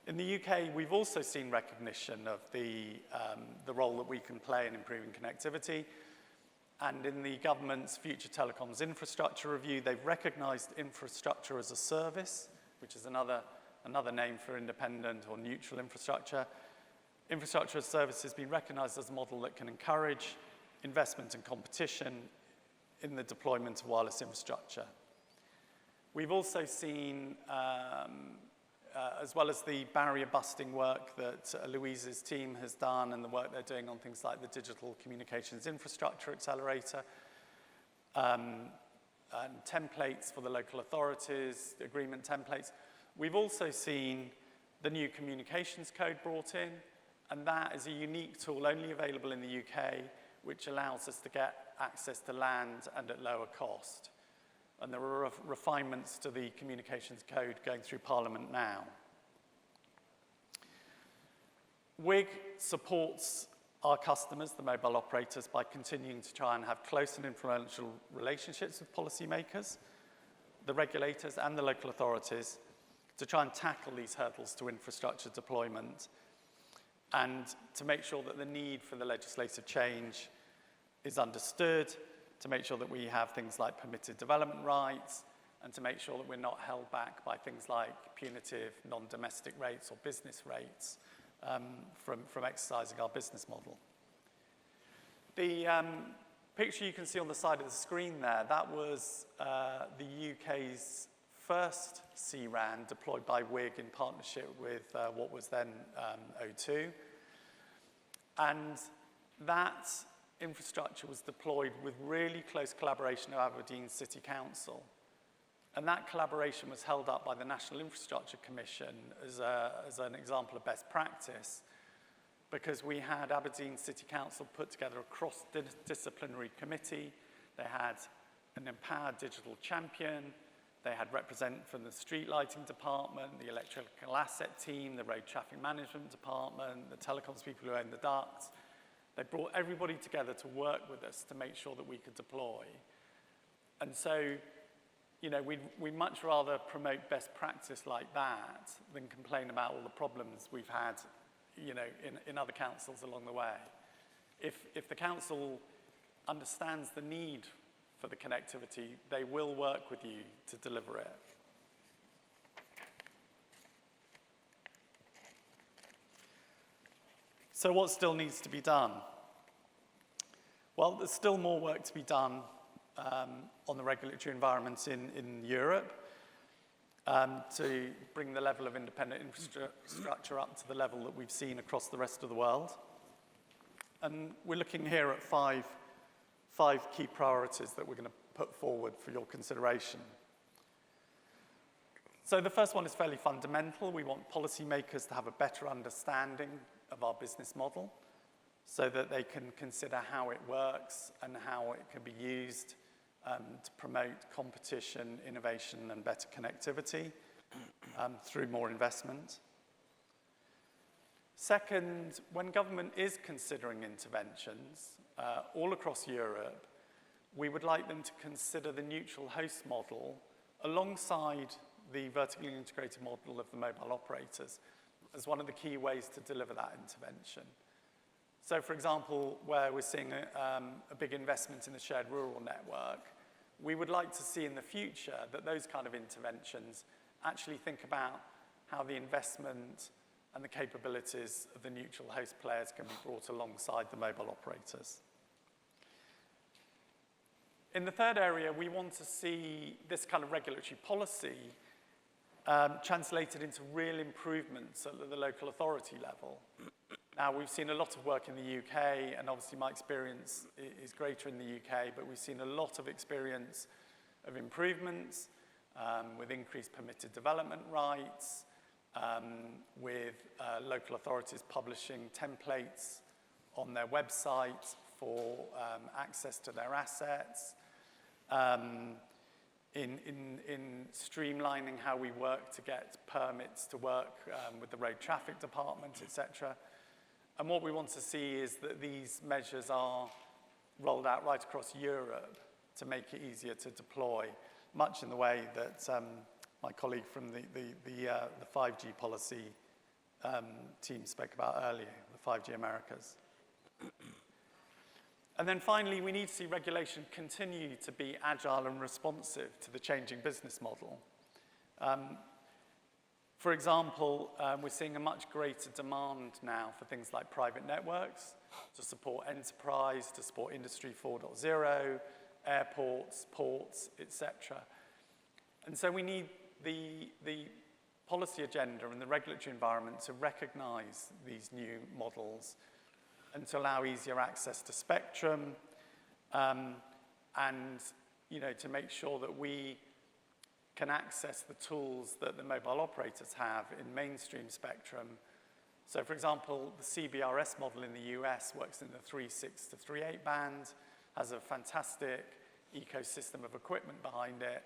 In the UK, we've also seen recognition of the role that we can play in improving connectivity. And in the government's Future Telecoms Infrastructure Review, they've recognised infrastructure as a service, which is another name for independent or neutral infrastructure. Infrastructure as a service has been recognised as a model that can encourage investment and competition in the deployment of wireless infrastructure. We've also seen, as well as the barrier-busting work that Louise's team has done and the work they're doing on things like the Digital Communications Infrastructure Accelerator, and templates for the local authorities, the agreement templates, we've also seen the new Communications Code brought in, and that is a unique tool only available in the UK, which allows us to get access to land and at lower cost. And there are refinements to the Communications Code going through Parliament now. WIG supports our customers, the mobile operators, by continuing to try and have close and influential relationships with policymakers, the regulators, and the local authorities to try and tackle these hurdles to infrastructure deployment and to make sure that the need for the legislative change is understood, to make sure that we have things like permitted development rights, and to make sure that we're not held back by things like punitive non-domestic rates or business rates from exercising our business model. The picture you can see on the side of the screen there, that was the UK's first C-RAN deployed by WIG in partnership with what was then O2. And that infrastructure was deployed with really close collaboration of Aberdeen City Council. And that collaboration was held up by the National Infrastructure Commission as an example of best practice, because we had Aberdeen City Council put together a cross-disciplinary committee. They had an empowered digital champion. They had representatives from the street lighting department, the electrical asset team, the road traffic management department, the telecoms people who own the ducts. They brought everybody together to work with us to make sure that we could deploy. And so, you know, we'd much rather promote best practice like that than complain about all the problems we've had, you know, in other councils along the way. If the council understands the need for the connectivity, they will work with you to deliver it. So what still needs to be done? Well, there's still more work to be done on the regulatory environment in Europe to bring the level of independent infrastructure up to the level that we've seen across the rest of the world. And we're looking here at five key priorities that we're going to put forward for your consideration. So the first one is fairly fundamental. We want policymakers to have a better understanding of our business model so that they can consider how it works and how it can be used to promote competition, innovation, and better connectivity through more investment. Second, when government is considering interventions all across Europe, we would like them to consider the neutral host model alongside the vertically integrated model of the mobile operators as one of the key ways to deliver that intervention. So, for example, where we're seeing a big investment in the shared rural network, we would like to see in the future that those kind of interventions actually think about how the investment and the capabilities of the neutral host players can be brought alongside the mobile operators. In the third area, we want to see this kind of regulatory policy translated into real improvements at the local authority level. Now, we've seen a lot of work in the UK, and obviously my experience is greater in the UK, but we've seen a lot of experience of improvements with increased permitted development rights, with local authorities publishing templates on their website for access to their assets, in streamlining how we work to get permits to work with the road traffic department, etc. And what we want to see is that these measures are rolled out right across Europe to make it easier to deploy, much in the way that my colleague from the 5G policy team spoke about earlier, the 5G Americas. And then finally, we need to see regulation continue to be agile and responsive to the changing business model. For example, we're seeing a much greater demand now for things like private networks to support enterprise, to support Industry 4.0, airports, ports, etc. And so we need the policy agenda and the regulatory environment to recognize these new models and to allow easier access to spectrum, and to make sure that we can access the tools that the mobile operators have in mainstream spectrum. So, for example, the CBRS model in the US works in the 3.6 to 3.8 band, has a fantastic ecosystem of equipment behind it,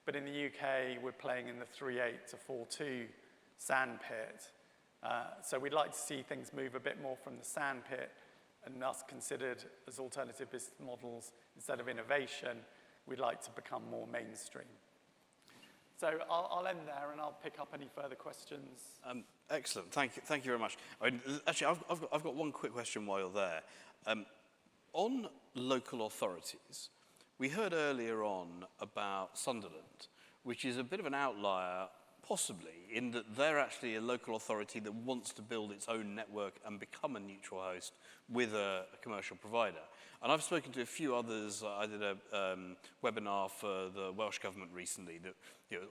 but in the UK, we're playing in the 3.8 to 4.2 sandpit. So we'd like to see things move a bit more from the sandpit and thus considered as alternative business models instead of innovation. We'd like to become more mainstream. So I'll end there and I'll pick up any further questions. Excellent, thank you very much. I mean, actually, I've got one quick question while you're there. On local authorities, we heard earlier on about Sunderland, which is a bit of an outlier, possibly, in that they're actually a local authority that wants to build its own network and become a neutral host with a commercial provider. And I've spoken to a few others. I did a webinar for the Welsh Government recently that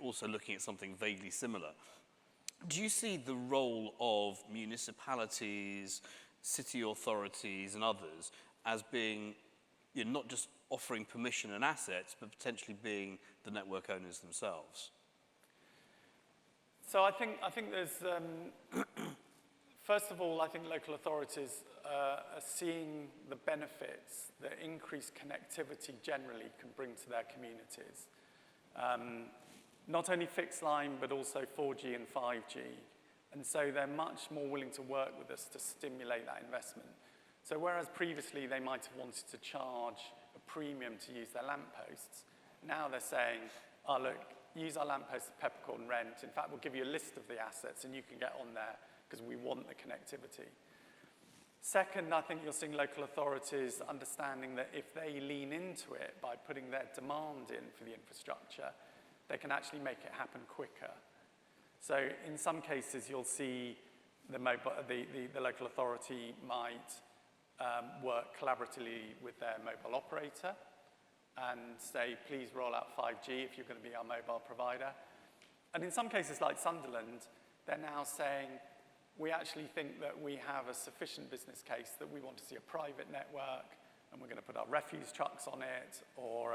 also looking at something vaguely similar. Do you see the role of municipalities, city authorities and others as being not just offering permission and assets, but potentially being the network owners themselves? So I think there's, first of all, I think local authorities are seeing the benefits that increased connectivity generally can bring to their communities. Not only fixed line, but also 4G and 5G. And so they're much more willing to work with us to stimulate that investment. So whereas previously they might have wanted to charge a premium to use their lampposts, now they're saying, oh, look, use our lampposts at peppercorn rent. In fact, we'll give you a list of the assets and you can get on there because we want the connectivity. Second, I think you're seeing local authorities understanding that if they lean into it by putting their demand in for the infrastructure, they can actually make it happen quicker. So in some cases, you'll see the local authority might work collaboratively with their mobile operator and say, please roll out 5G if you're going to be our mobile provider. And in some cases, like Sunderland, they're now saying, we actually think that we have a sufficient business case that we want to see a private network and we're going to put our refuse trucks on it, or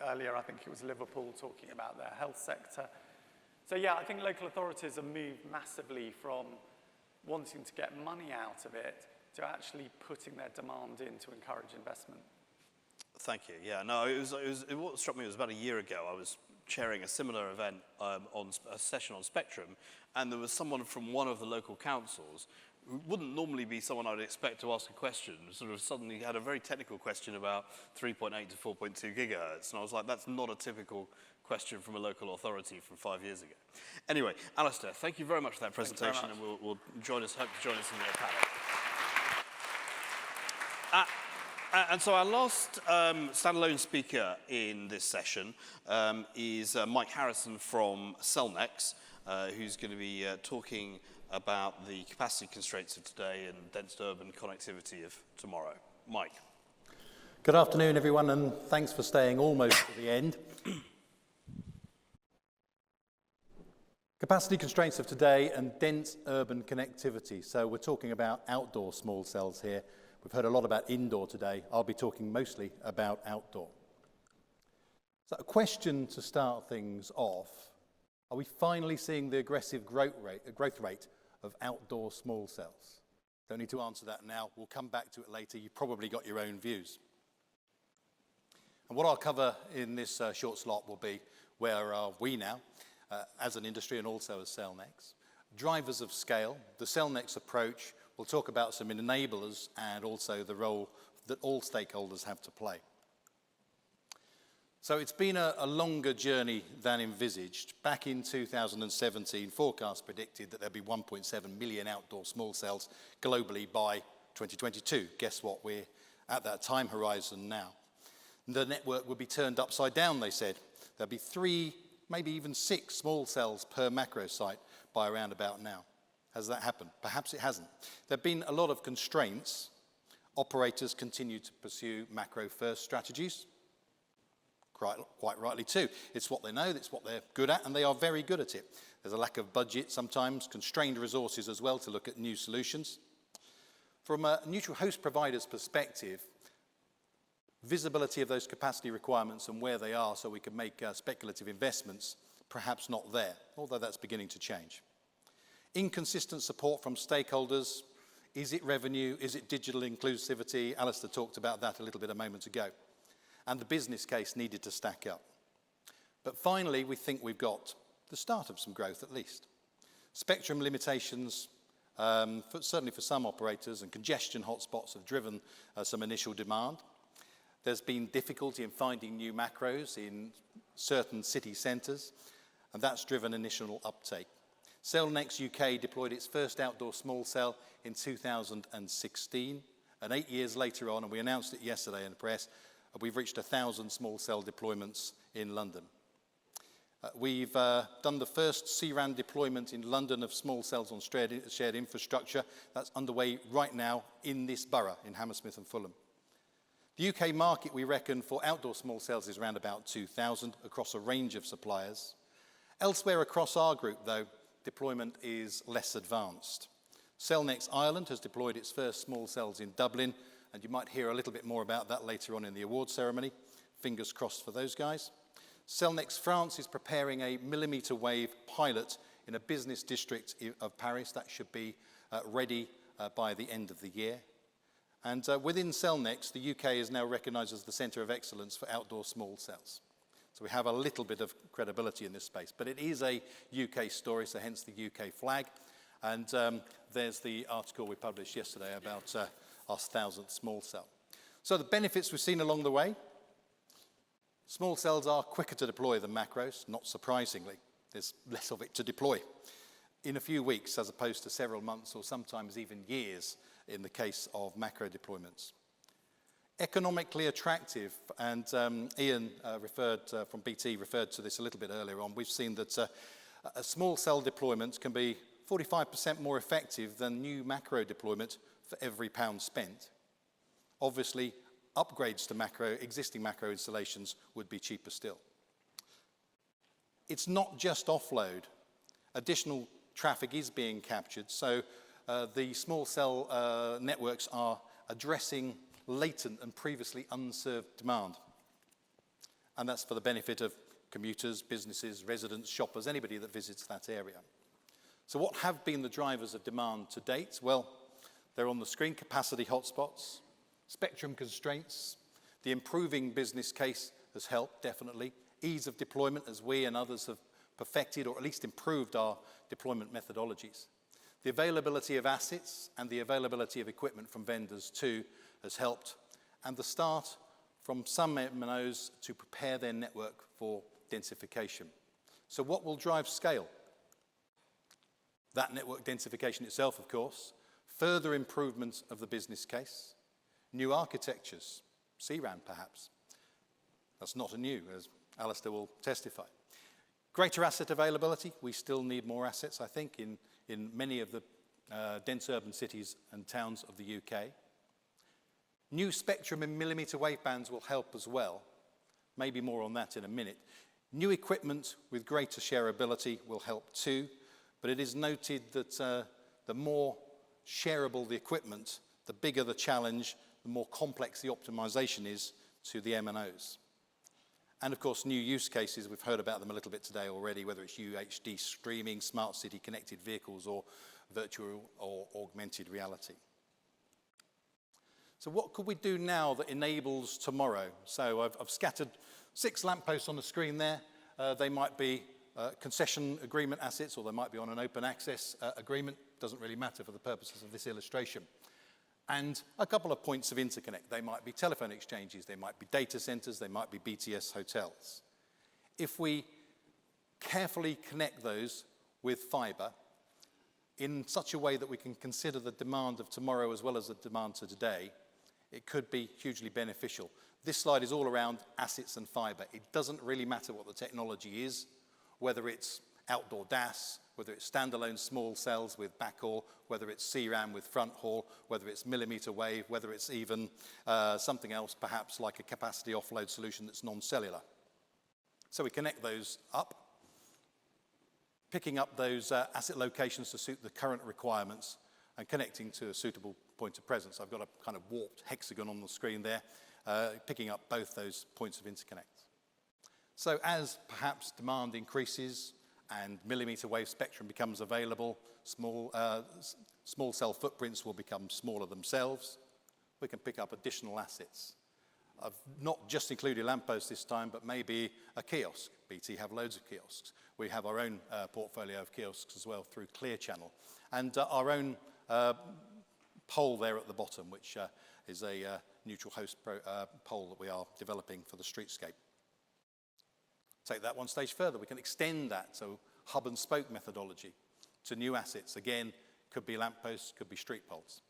earlier I think it was Liverpool talking about their health sector. So yeah, I think local authorities have moved massively from wanting to get money out of it to actually putting their demand in to encourage investment. Thank you. Yeah, no, what struck me was about a year ago, I was chairing a similar event on a session on spectrum, and there was someone from one of the local councils who wouldn't normally be someone I'd expect to ask a question, sort of suddenly had a very technical question about 3.8 to 4.2 gigahertz, and I was like, that's not a typical question from a local authority from 5 years ago. Anyway, Alastair, thank you very much for that presentation, and we'll join us, hope to join us in the panel. And so our last standalone speaker in this session is Mike Harrison from Cellnex, who's going to be talking about the capacity constraints of today and dense urban connectivity of tomorrow. Mike. Good afternoon, everyone, and thanks for staying almost to the end. Capacity constraints of today and dense urban connectivity. So we're talking about outdoor small cells here. We've heard a lot about indoor today. I'll be talking mostly about outdoor. So a question to start things off, are we finally seeing the aggressive growth rate of outdoor small cells? Don't need to answer that now. We'll come back to it later. You've probably got your own views. And what I'll cover in this short slot will be where are we now as an industry and also as Cellnex. Drivers of scale, the Cellnex approach. We'll talk about some enablers and also the role that all stakeholders have to play. So it's been a longer journey than envisaged. Back in 2017, forecasts predicted that there'd be 1.7 million outdoor small cells globally by 2022. Guess what? We're at that time horizon now. The network would be turned upside down, they said. There'd be 3, maybe even 6 small cells per macro site by around about now. Has that happened? Perhaps it hasn't. There have been a lot of constraints. Operators continue to pursue macro-first strategies. Quite rightly too. It's what they know, it's what they're good at, and they are very good at it. There's a lack of budget sometimes, constrained resources as well to look at new solutions. From a neutral host provider's perspective, visibility of those capacity requirements and where they are so we can make speculative investments, perhaps not there, although that's beginning to change. Inconsistent support from stakeholders. Is it revenue? Is it digital inclusivity? Alastair talked about that a little bit a moment ago. And the business case needed to stack up. But finally, we think we've got the start of some growth at least. Spectrum limitations, certainly for some operators, and congestion hotspots have driven some initial demand. There's been difficulty in finding new macros in certain city centres, and that's driven initial uptake. Cellnex UK deployed its first outdoor small cell in 2016, and 8 years later on, and we announced it yesterday in the press, we've reached 1,000 small cell deployments in London. We've done the first CRAN deployment in London of small cells on shared infrastructure. That's underway right now in this borough, in Hammersmith and Fulham. The UK market, we reckon, for outdoor small cells is around about 2,000 across a range of suppliers. Elsewhere across our group, though, deployment is less advanced. Cellnex Ireland has deployed its first small cells in Dublin, and you might hear a little bit more about that later on in the award ceremony. Fingers crossed for those guys. Cellnex France is preparing a millimetre wave pilot in a business district of Paris. That should be ready by the end of the year. And within Cellnex, the UK is now recognised as the centre of excellence for outdoor small cells. So we have a little bit of credibility in this space. But it is a UK story, so hence the UK flag. And there's the article we published yesterday about our 1,000th small cell. So the benefits we've seen along the way. Small cells are quicker to deploy than macros, not surprisingly. There's less of it to deploy in a few weeks as opposed to several months or sometimes even years in the case of macro deployments. Economically attractive, and Ian from BT referred to this a little bit earlier on. We've seen that a small cell deployment can be 45% more effective than new macro deployment for every pound spent. Obviously, upgrades to existing macro installations would be cheaper still. It's not just offload. Additional traffic is being captured, so the small cell networks are addressing latent and previously unserved demand. And that's for the benefit of commuters, businesses, residents, shoppers, anybody that visits that area. So what have been the drivers of demand to date? Well, they're on the screen: capacity hotspots, spectrum constraints. The improving business case has helped, definitely. Ease of deployment, as we and others have perfected or at least improved our deployment methodologies. The availability of assets and the availability of equipment from vendors too has helped. And the start from some MNOs to prepare their network for densification. So what will drive scale? That network densification itself, of course, further improvements of the business case, new architectures, CRAN perhaps. That's not a new, as Alastair will testify. Greater asset availability. We still need more assets, I think, in many of the dense urban cities and towns of the UK. New spectrum in millimetre wave bands will help as well. Maybe more on that in a minute. New equipment with greater shareability will help too, but it is noted that the more shareable the equipment, the bigger the challenge, the more complex the optimization is to the MNOs. And of course, new use cases, we've heard about them a little bit today already, whether it's UHD streaming, smart city connected vehicles, or virtual or augmented reality. So what could we do now that enables tomorrow? So I've scattered 6 lampposts on the screen there. They might be concession agreement assets, or they might be on an open access agreement. Doesn't really matter for the purposes of this illustration. And a couple of points of interconnect. They might be telephone exchanges, they might be data centers, they might be BTS hotels. If we carefully connect those with fiber in such a way that we can consider the demand of tomorrow as well as the demand to today, it could be hugely beneficial. This slide is all around assets and fiber. It doesn't really matter what the technology is, whether it's outdoor DAS, whether it's standalone small cells with backhaul, whether it's CRAN with front haul, whether it's millimetre wave, whether it's even something else, perhaps like a capacity offload solution that's non-cellular. So we connect those up, picking up those asset locations to suit the current requirements and connecting to a suitable point of presence. I've got a kind of warped hexagon on the screen there, picking up both those points of interconnect. So as perhaps demand increases and millimetre wave spectrum becomes available, small cell footprints will become smaller themselves. We can pick up additional assets. I've not just included lampposts this time, but maybe a kiosk. BT have loads of kiosks. We have our own portfolio of kiosks as well through Clear Channel. And our own pole there at the bottom, which is a neutral host pole that we are developing for the streetscape. Take that one stage further. We can extend that, so hub and spoke methodology, to new assets. Again, could be lampposts, could be street poles.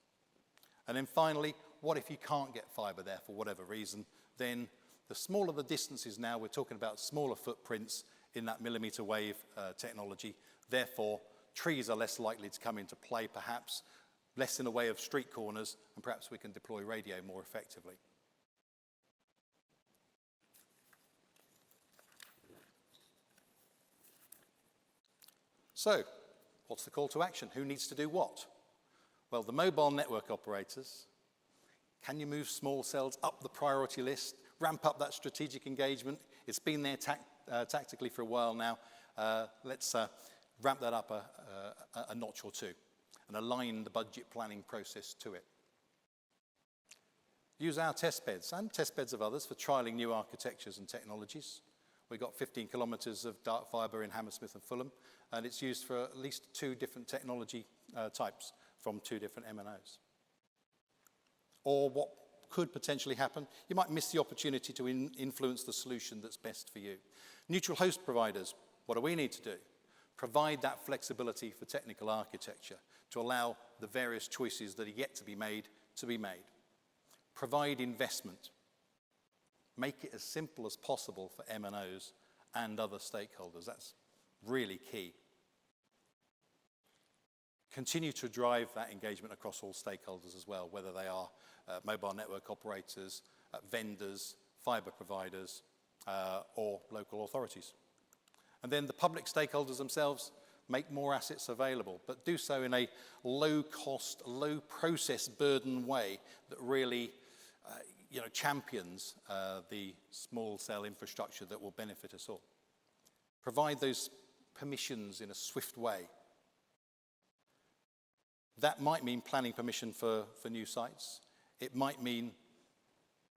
And then finally, what if you can't get fibre there for whatever reason? Then the smaller the distances now, we're talking about smaller footprints in that millimetre wave technology. Therefore, trees are less likely to come into play, perhaps, less in the way of street corners, and perhaps we can deploy radio more effectively. So, what's the call to action? Who needs to do what? Well, the mobile network operators. Can you move small cells up the priority list, ramp up that strategic engagement? It's been there tactically for a while now. Let's ramp that up a notch or two and align the budget planning process to it. Use our test beds and test beds of others for trialling new architectures and technologies. We've got 15 kilometres of dark fibre in Hammersmith and Fulham, and it's used for at least 2 different technology types from 2 different MNOs. Or what could potentially happen, you might miss the opportunity to influence the solution that's best for you. Neutral host providers, what do we need to do? Provide that flexibility for technical architecture to allow the various choices that are yet to be made. Provide investment. Make it as simple as possible for MNOs and other stakeholders. That's really key. Continue to drive that engagement across all stakeholders as well, whether they are mobile network operators, vendors, fibre providers, or local authorities. And then the public stakeholders themselves, make more assets available, but do so in a low-cost, low-process burden way that really champions the small cell infrastructure that will benefit us all. Provide those permissions in a swift way. That might mean planning permission for new sites. It might mean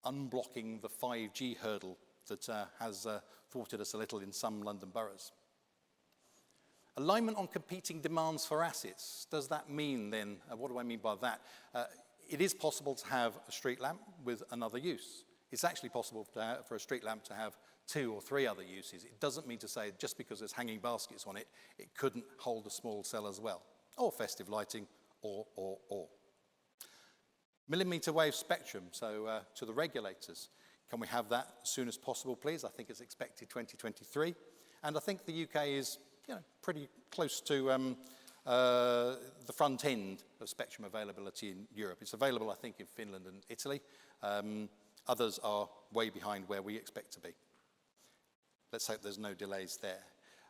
unblocking the 5G hurdle that has thwarted us a little in some London boroughs. Alignment on competing demands for assets. Does that mean then, what do I mean by that? It is possible to have a street lamp with another use. It's actually possible for a street lamp to have 2 or 3 other uses. It doesn't mean to say just because there's hanging baskets on it, it couldn't hold a small cell as well, or festive lighting, or. Millimetre wave spectrum, so to the regulators, can we have that as soon as possible, please? I think it's expected 2023, and I think the UK is, pretty close to the front end of spectrum availability in Europe. It's available, I think, in Finland and Italy. Others are way behind where we expect to be. Let's hope there's no delays there.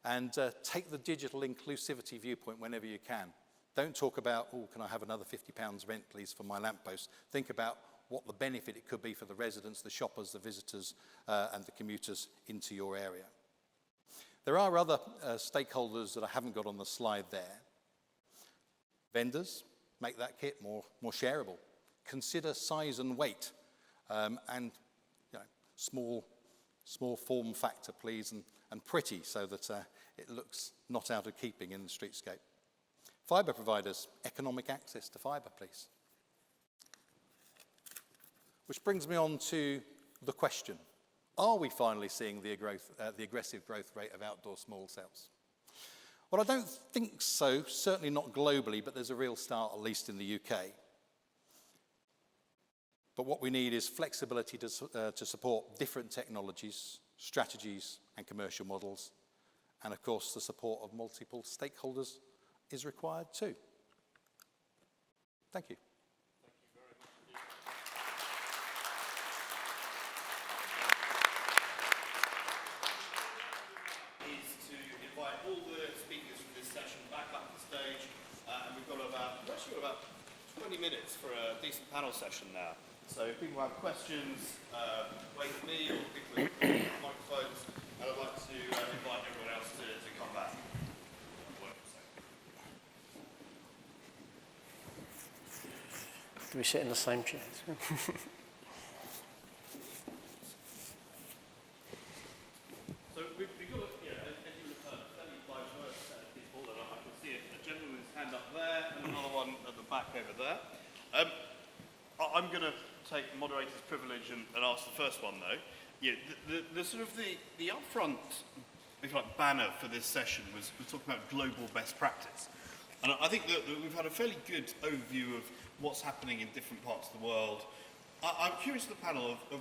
And take the digital inclusivity viewpoint whenever you can. Don't talk about, oh, can I have another £50 rent, please, for my lamppost? Think about what the benefit it could be for the residents, the shoppers, the visitors, and the commuters into your area. There are other stakeholders that I haven't got on the slide there. Vendors, make that kit more shareable. Consider size and weight, and small form factor, please, and pretty, so that it looks not out of keeping in the streetscape. Fibre providers, economic access to fibre, please. Which brings me on to the question. Are we finally seeing the aggressive growth rate of outdoor small cells? Well, I don't think so, certainly not globally, but there's a real start, at least in the UK. But what we need is flexibility to support different technologies, strategies, and commercial models. And of course, the support of multiple stakeholders is required too. Thank you. Is to invite all the speakers from this session back up to the stage, and we've got about 20 minutes for a decent panel session now. So if people have questions, wait for me, or people with microphones, and I'd like to invite everyone else to come back. Do we sit in the same chairs? So we've got, as you would have heard, a fairly diverse set of people, and I can see a gentleman's hand up there, and another one at the back over there. I'm going to take the moderator's privilege and ask the first one, though. The sort of the upfront, if you like, banner for this session was talking about global best practice. And I think that we've had a fairly good overview of what's happening in different parts of the world. I'm curious to the panel of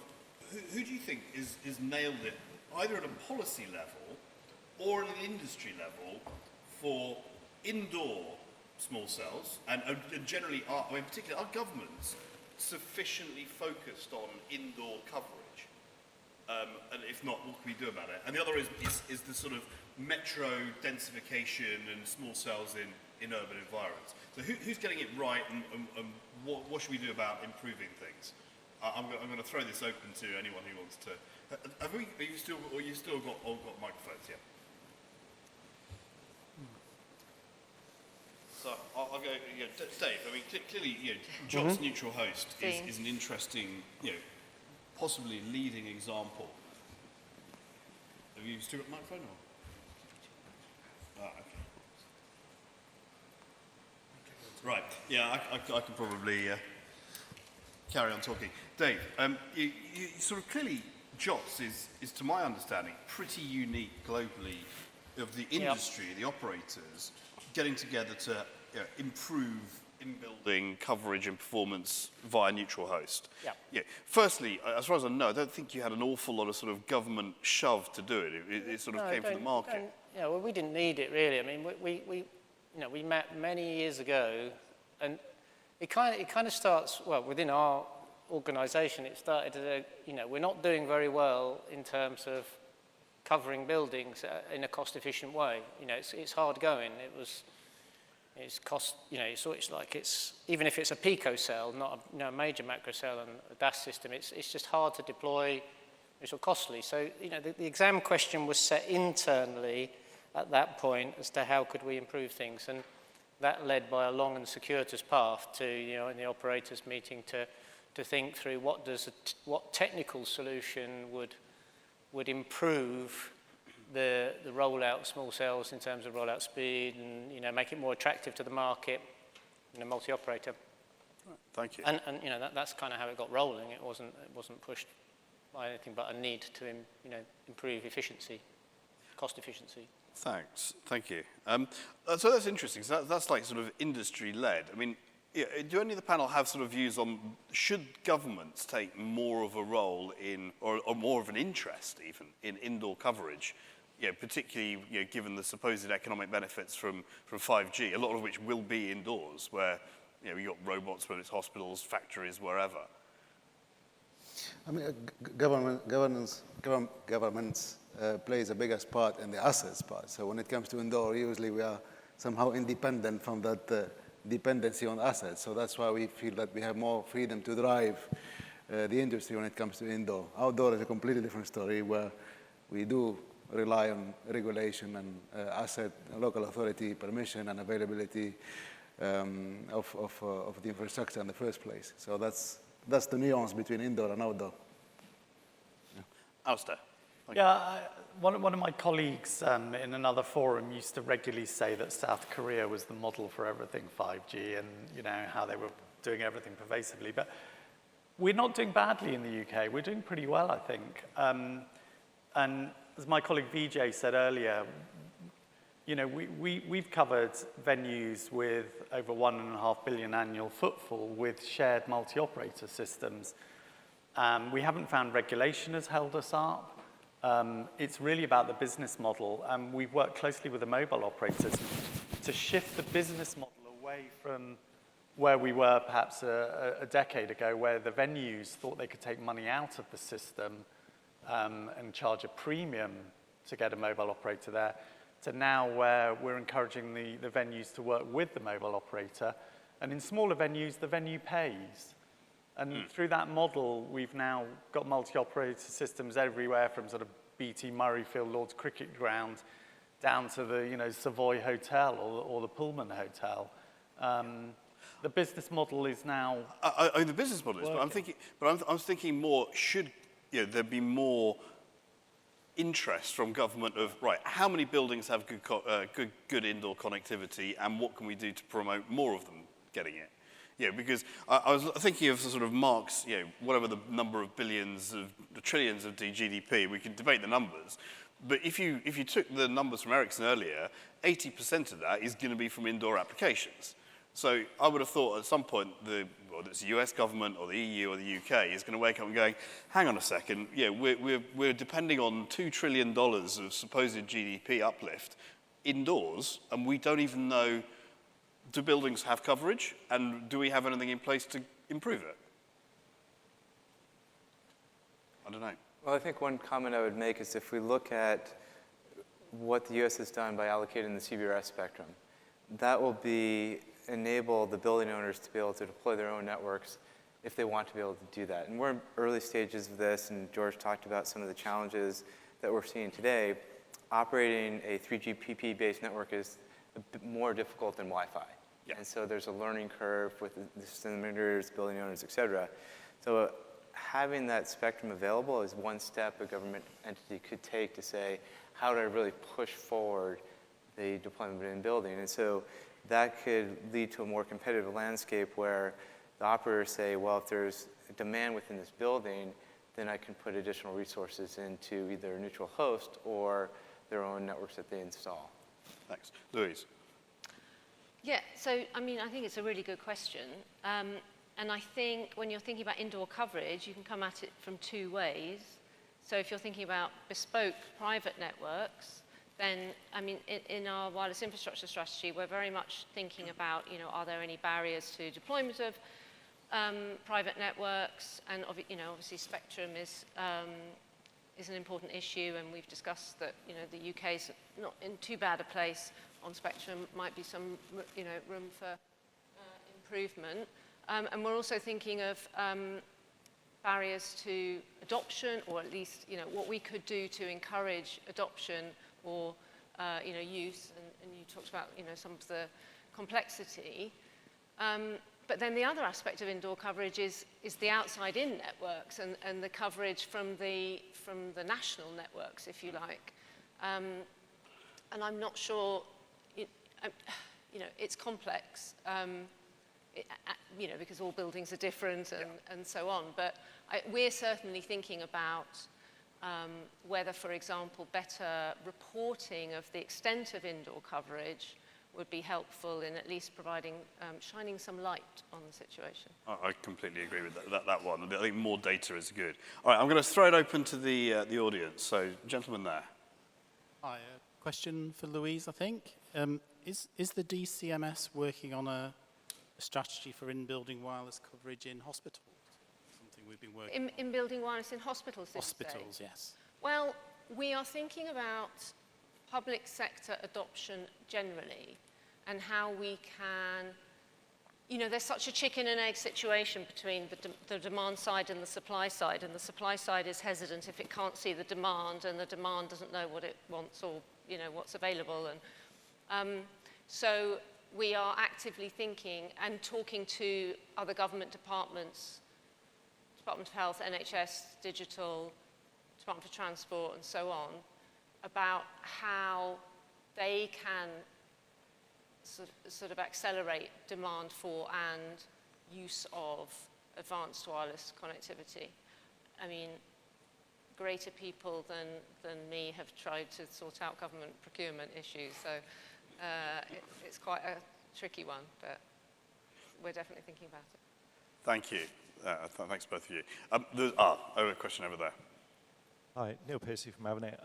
who do you think is nailed it, either at a policy level or at an industry level, for indoor small cells, and generally, in particular, are governments sufficiently focused on indoor coverage? And if not, what can we do about it? And the other is the sort of metro densification and small cells in urban environments. So who's getting it right, and what should we do about improving things? I'm going to throw this open to anyone who wants to. Have you still got microphones? Yeah. So I'll go. Dave. I mean, clearly, JOTS neutral host is an interesting, possibly leading example. Have you still got a microphone? Or? Okay. Right. Yeah, I can probably carry on talking. Dave, you sort of clearly, JOTS is, to my understanding, pretty unique globally of the industry, the operators, getting together to improve in-building coverage and performance via neutral host. Yeah. Firstly, as far as I know, I don't think you had an awful lot of sort of government shove to do it. It sort of came from the market. Well, we didn't need it really. I mean, we met many years ago, and it kind of starts, well, within our organisation. It started as we're not doing very well in terms of covering buildings in a cost-efficient way. It's hard going. It's cost. It's like even if it's a pico cell, not a major macro cell and a DAS system. It's just hard to deploy. It's all costly. So the exam question was set internally at that point as to how could we improve things, and that led by a long and circuitous path to in the operators meeting to think through what technical solution would improve the rollout of small cells in terms of rollout speed and make it more attractive to the market, multi-operator. Right, thank you. And that's kind of how it got rolling. It wasn't pushed by anything but a need to improve efficiency, cost efficiency. Thanks. Thank you. So that's interesting. So that's like sort of industry-led. I mean, yeah, do any of the panel have sort of views on should governments take more of a role in, or more of an interest even, in indoor coverage? Particularly given the supposed economic benefits from 5G, a lot of which will be indoors, where you've got robots, whether it's hospitals, factories, wherever. I mean, governments plays the biggest part in the assets part. So when it comes to indoor, usually we are somehow independent from that dependency on assets. So that's why we feel that we have more freedom to drive the industry when it comes to indoor. Outdoor is a completely different story, where we do rely on regulation and local authority permission and availability of the infrastructure in the first place. So that's the nuance between indoor and outdoor. Alastair. Yeah, one of my colleagues in another forum used to regularly say that South Korea was the model for everything 5G, and how they were doing everything pervasively. But we're not doing badly in the UK. We're doing pretty well, I think. And as my colleague Vijay said earlier, we've covered venues with over 1.5 billion annual footfall with shared multi-operator systems. We haven't found regulation has held us up. It's really about the business model, and we've worked closely with the mobile operators to shift the business model away from where we were perhaps a decade ago, where the venues thought they could take money out of the system and charge a premium to get a mobile operator there, to now where we're encouraging the venues to work with the mobile operator. And in smaller venues, the venue pays. And through that model, we've now got multi-operator systems everywhere, from sort of BT Murrayfield Lord's Cricket Ground down to the Savoy Hotel or the Pullman Hotel. The business model is now the business model is, but I'm thinking more, should there be more interest from government of, right, how many buildings have good indoor connectivity, and what can we do to promote more of them getting it? Because I was thinking of sort of Mark's, whatever the number of billions of trillions of GDP, we can debate the numbers. But if you took the numbers from Ericsson earlier, 80% of that is going to be from indoor applications. So I would have thought at some point, whether it's the US government or the EU or the UK, is going to wake up and going, hang on a second, we're depending on $2 trillion of supposed GDP uplift indoors, and we don't even know, do buildings have coverage, and do we have anything in place to improve it? I don't know. Well, I think one comment I would make is if we look at what the US has done by allocating the CBRS spectrum, that will enable the building owners to be able to deploy their own networks if they want to be able to do that. And we're in early stages of this, and George talked about some of the challenges that we're seeing today. Operating a 3GPP-based network is a bit more difficult than Wi-Fi. Yeah. And so there's a learning curve with the system integrators, building owners, et cetera. So having that spectrum available is one step a government entity could take to say, how do I really push forward the deployment in building? And so that could lead to a more competitive landscape where the operators say, well, if there's a demand within this building, then I can put additional resources into either a neutral host or their own networks that they install. Thanks. Louise. Yeah, so I think it's a really good question. And I think when you're thinking about indoor coverage, you can come at it from two ways. So if you're thinking about bespoke private networks, then, in our wireless infrastructure strategy, we're very much thinking about, are there any barriers to deployment of private networks? And, obviously spectrum is an important issue, and we've discussed that, the UK's not in too bad a place on spectrum, might be some, room for improvement. And we're also thinking of barriers to adoption, or at least, what we could do to encourage adoption or, use, and you talked about, some of the complexity. But then the other aspect of indoor coverage is the outside-in networks and the coverage from the national networks, if you like. And I'm not sure, it's complex. you know, because all buildings are different and so on. But we're certainly thinking about whether, for example, better reporting of the extent of indoor coverage would be helpful in at least providing, shining some light on the situation. I completely agree with that one. I think more data is good. All right, I'm going to throw it open to the audience. So, gentleman there. Hi, a question for Louise, I think. Is the DCMS working on a strategy for in-building wireless coverage in hospitals? Something we've been working on. In-building wireless in hospitals, did you say? Hospitals, yes. Well, we are thinking about public sector adoption generally and how we can, you know, there's such a chicken and egg situation between the demand side and the supply side, and the supply side is hesitant if it can't see the demand, and the demand doesn't know what it wants or, you know, what's available. And so we are actively thinking and talking to other government departments, Department of Health, NHS, Digital, Department for Transport, and so on, about how they can sort of accelerate demand for and use of advanced wireless connectivity. I mean, greater people than me have tried to sort out government procurement issues, so it's quite a tricky one, but we're definitely thinking about it. Thank you. Thanks both of you. A question over there. Hi, Neil Piercy from Avenir.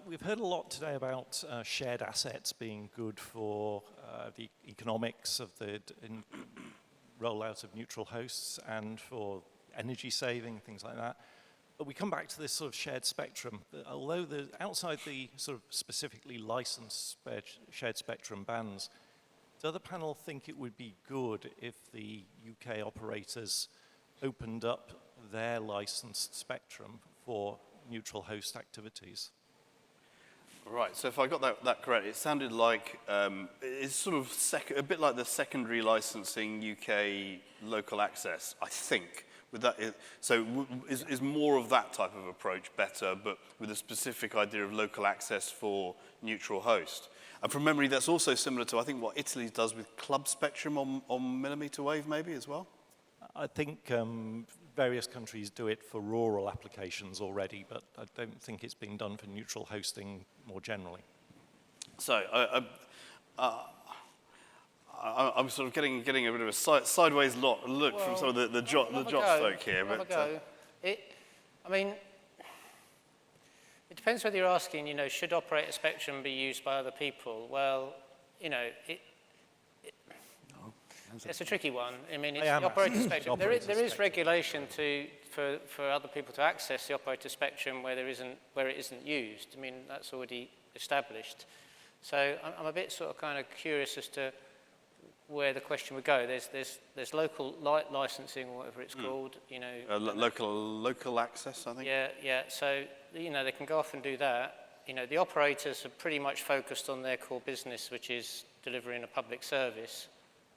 We've heard a lot today about shared assets being good for the economics of the rollout of neutral hosts and for energy saving, things like that. But we come back to this sort of shared spectrum. Although outside the sort of specifically licensed shared spectrum bands, does the panel think it would be good if the UK operators opened up their licensed spectrum for neutral host activities? Right, so if I got that correct, it sounded like it's sort of a bit like the secondary licensing UK local access, I think. With that, is more of that type of approach better, but with a specific idea of local access for neutral host? And from memory, that's also similar to, I think, what Italy does with club spectrum on millimetre wave, maybe, as well? I think various countries do it for rural applications already, but I don't think it's being done for neutral hosting more generally. So, I'm sort of getting a bit of a sideways look from some of the JOTS folk here. I mean, it depends whether you're asking, you know, should operator spectrum be used by other people? Well, you know, it's a tricky one. I mean, it's the operator spectrum. There is regulation for other people to access the operator spectrum where it isn't used. I mean, that's already established. So I'm a bit sort of kind of curious as to where the question would go. There's local licensing, or whatever it's called. You know, local access, I think. Yeah. So you know, they can go off and do that. You know, the operators are pretty much focused on their core business, which is delivering a public service,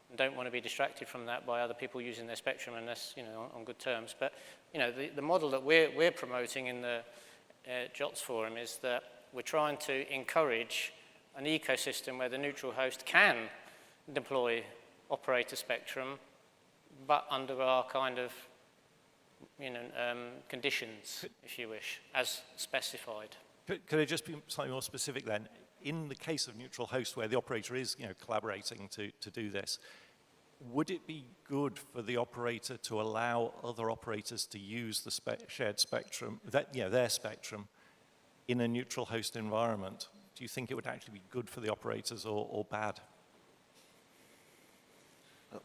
and don't want to be distracted from that by other people using their spectrum unless, you know, on good terms. But, you know, the model that we're promoting in the JOTS forum is that we're trying to encourage an ecosystem where the neutral host can deploy operator spectrum, but under our kind of, you know, conditions, if you wish, as specified. Could I just be slightly more specific then? In the case of neutral host where the operator is, you know, collaborating to do this, would it be good for the operator to allow other operators to use the shared spectrum, their spectrum, in a neutral host environment? Do you think it would actually be good for the operators or bad? I'm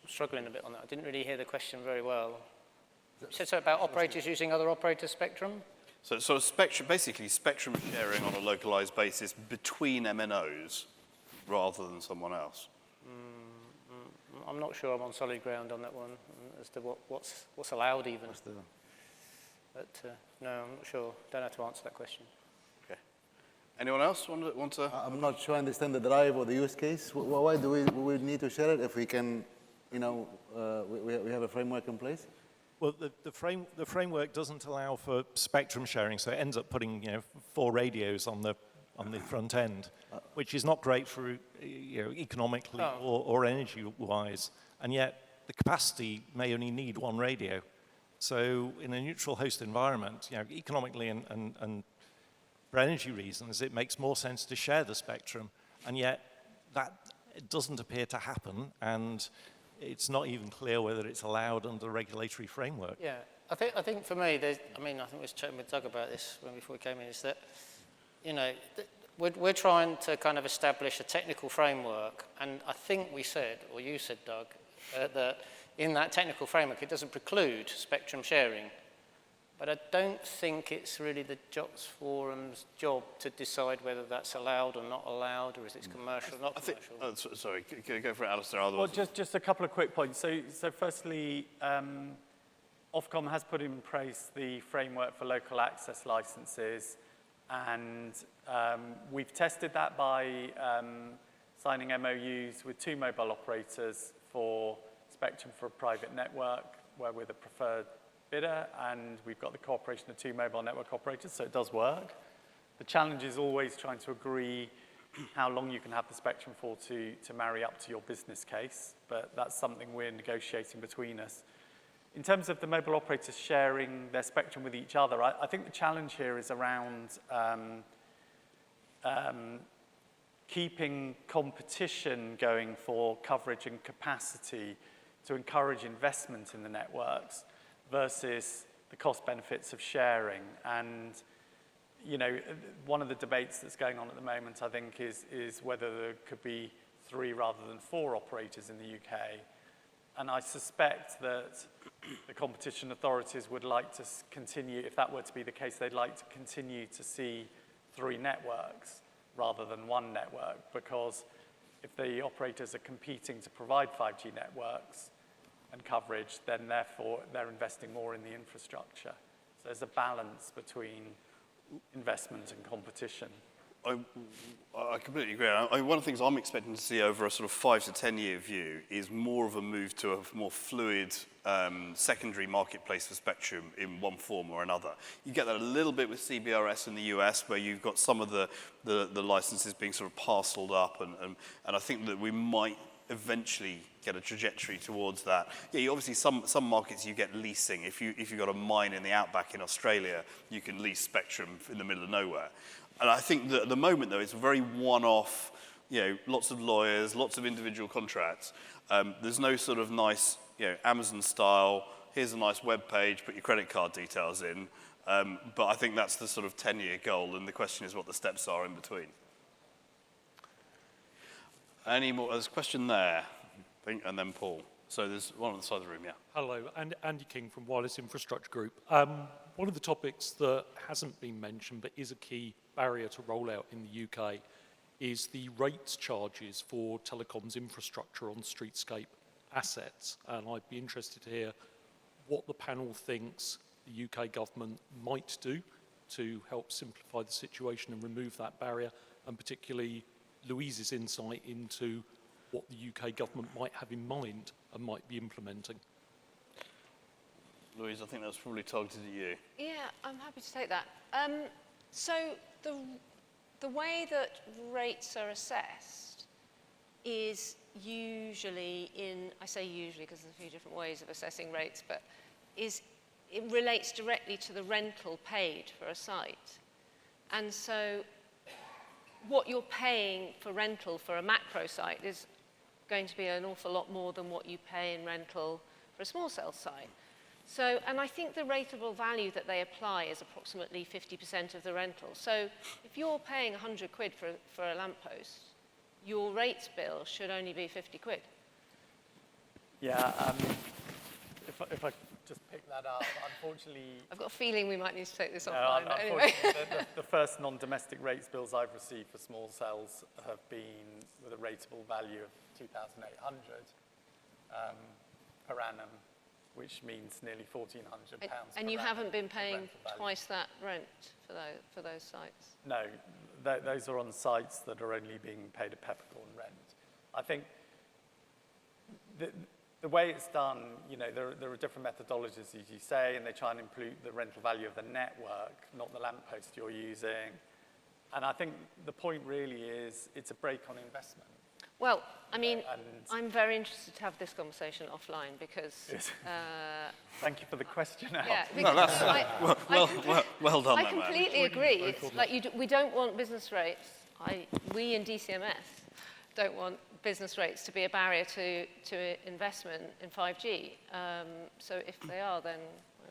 struggling a bit on that. I didn't really hear the question very well. You said something about operators using other operator spectrum? So basically spectrum sharing on a localized basis between MNOs rather than someone else. I'm not sure I'm on solid ground on that one as to what's allowed even. But no, I'm not sure. Don't have to answer that question. Okay. Anyone else want to? I'm not sure I understand the drive or the use case. Why do we need to share it if we can, you know, we have a framework in place? Well, the framework doesn't allow for spectrum sharing, so it ends up putting, you know, 4 radios on the front end, which is not great for, you know, economically or energy-wise. and yet the capacity may only need one radio. So in a neutral host environment, you know, economically and for energy reasons, it makes more sense to share the spectrum, and yet that it doesn't appear to happen, and it's not even clear whether it's allowed under the regulatory framework. Yeah, I think for me, I think I was chatting with Doug about this before we came in, is that, you know, we're trying to kind of establish a technical framework, and I think we said, or you said, Doug, that in that technical framework, it doesn't preclude spectrum sharing. But I don't think it's really the JOTS Forum's job to decide whether that's allowed or not allowed, or is it commercial or not commercial. Sorry, go for it, Alastair. Otherwise. Well, just a couple of quick points. So firstly, Ofcom has put in place the framework for local access licenses, and we've tested that by signing MOUs with 2 mobile operators for spectrum for a private network, where we're the preferred bidder, and we've got the cooperation of 2 mobile network operators, so it does work. The challenge is always trying to agree how long you can have the spectrum for to marry up to your business case, but that's something we're negotiating between us. In terms of the mobile operators sharing their spectrum with each other, I think the challenge here is around keeping competition going for coverage and capacity to encourage investment in the networks versus the cost benefits of sharing. And, you know, one of the debates that's going on at the moment, I think, is whether there could be 3 rather than 4 operators in the UK. And I suspect that the competition authorities would like to continue, if that were to be the case, they'd like to continue to see 3 networks rather than 1 network, because if the operators are competing to provide 5G networks and coverage, then therefore they're investing more in the infrastructure. So there's a balance between investment and competition. I completely agree. One of the things I'm expecting to see over a sort of 5 to 10 year view is more of a move to a more fluid secondary marketplace for spectrum in one form or another. You get that a little bit with CBRS in the US, where you've got some of the licenses being sort of parceled up, and I think that we might eventually get a trajectory towards that. Yeah, you obviously some markets you get leasing. If you've got a mine in the outback in Australia, you can lease spectrum in the middle of nowhere. And I think that at the moment, though, it's a very one-off, you know, lots of lawyers, lots of individual contracts. There's no sort of nice, you know, Amazon style, here's a nice web page, put your credit card details in. But I think that's the sort of 10-year goal, and the question is what the steps are in between. Any more? There's a question there, I think, and then Paul. So there's one on the side of the room, yeah. Hello, Andy King from Wireless Infrastructure Group. One of the topics that hasn't been mentioned but is a key barrier to rollout in the UK is the rates charges for telecoms infrastructure on streetscape assets. And I'd be interested to hear what the panel thinks the UK government might do to help simplify the situation and remove that barrier, and particularly Louise's insight into what the UK government might have in mind and might be implementing. Louise, I think that's probably targeted at you. Yeah, I'm happy to take that. So the way that rates are assessed is usually I say usually because there's a few different ways of assessing rates, but it relates directly to the rental paid for a site. And so what you're paying for rental for a macro site is going to be an awful lot more than what you pay in rental for a small cell site. So, and I think the rateable value that they apply is approximately 50% of the rental. So if you're paying 100 quid for a lamppost, your rates bill should only be 50 quid. Yeah, if I just pick that up, unfortunately... I've got a feeling we might need to take this offline, but anyway. Unfortunately, the first non-domestic rates bills I've received for small cells have been with a rateable value of 2,800 per annum, which means nearly £1,400 per And you annum haven't been paying value. twice that rent for those sites? No, those are on sites that are only being paid a peppercorn rent. I think the way it's done, you know, there are different methodologies, as you say, and they try and include the rental value of the network, not the lamppost you're using. And I think the point really is it's a break on investment. Well, I mean, I'm very interested to have this conversation offline because... Thank you for the question. Yeah, no, that's, well done, I completely agree. It's like we don't want business rates. We in DCMS don't want business rates to be a barrier to investment in 5G. So if they are, then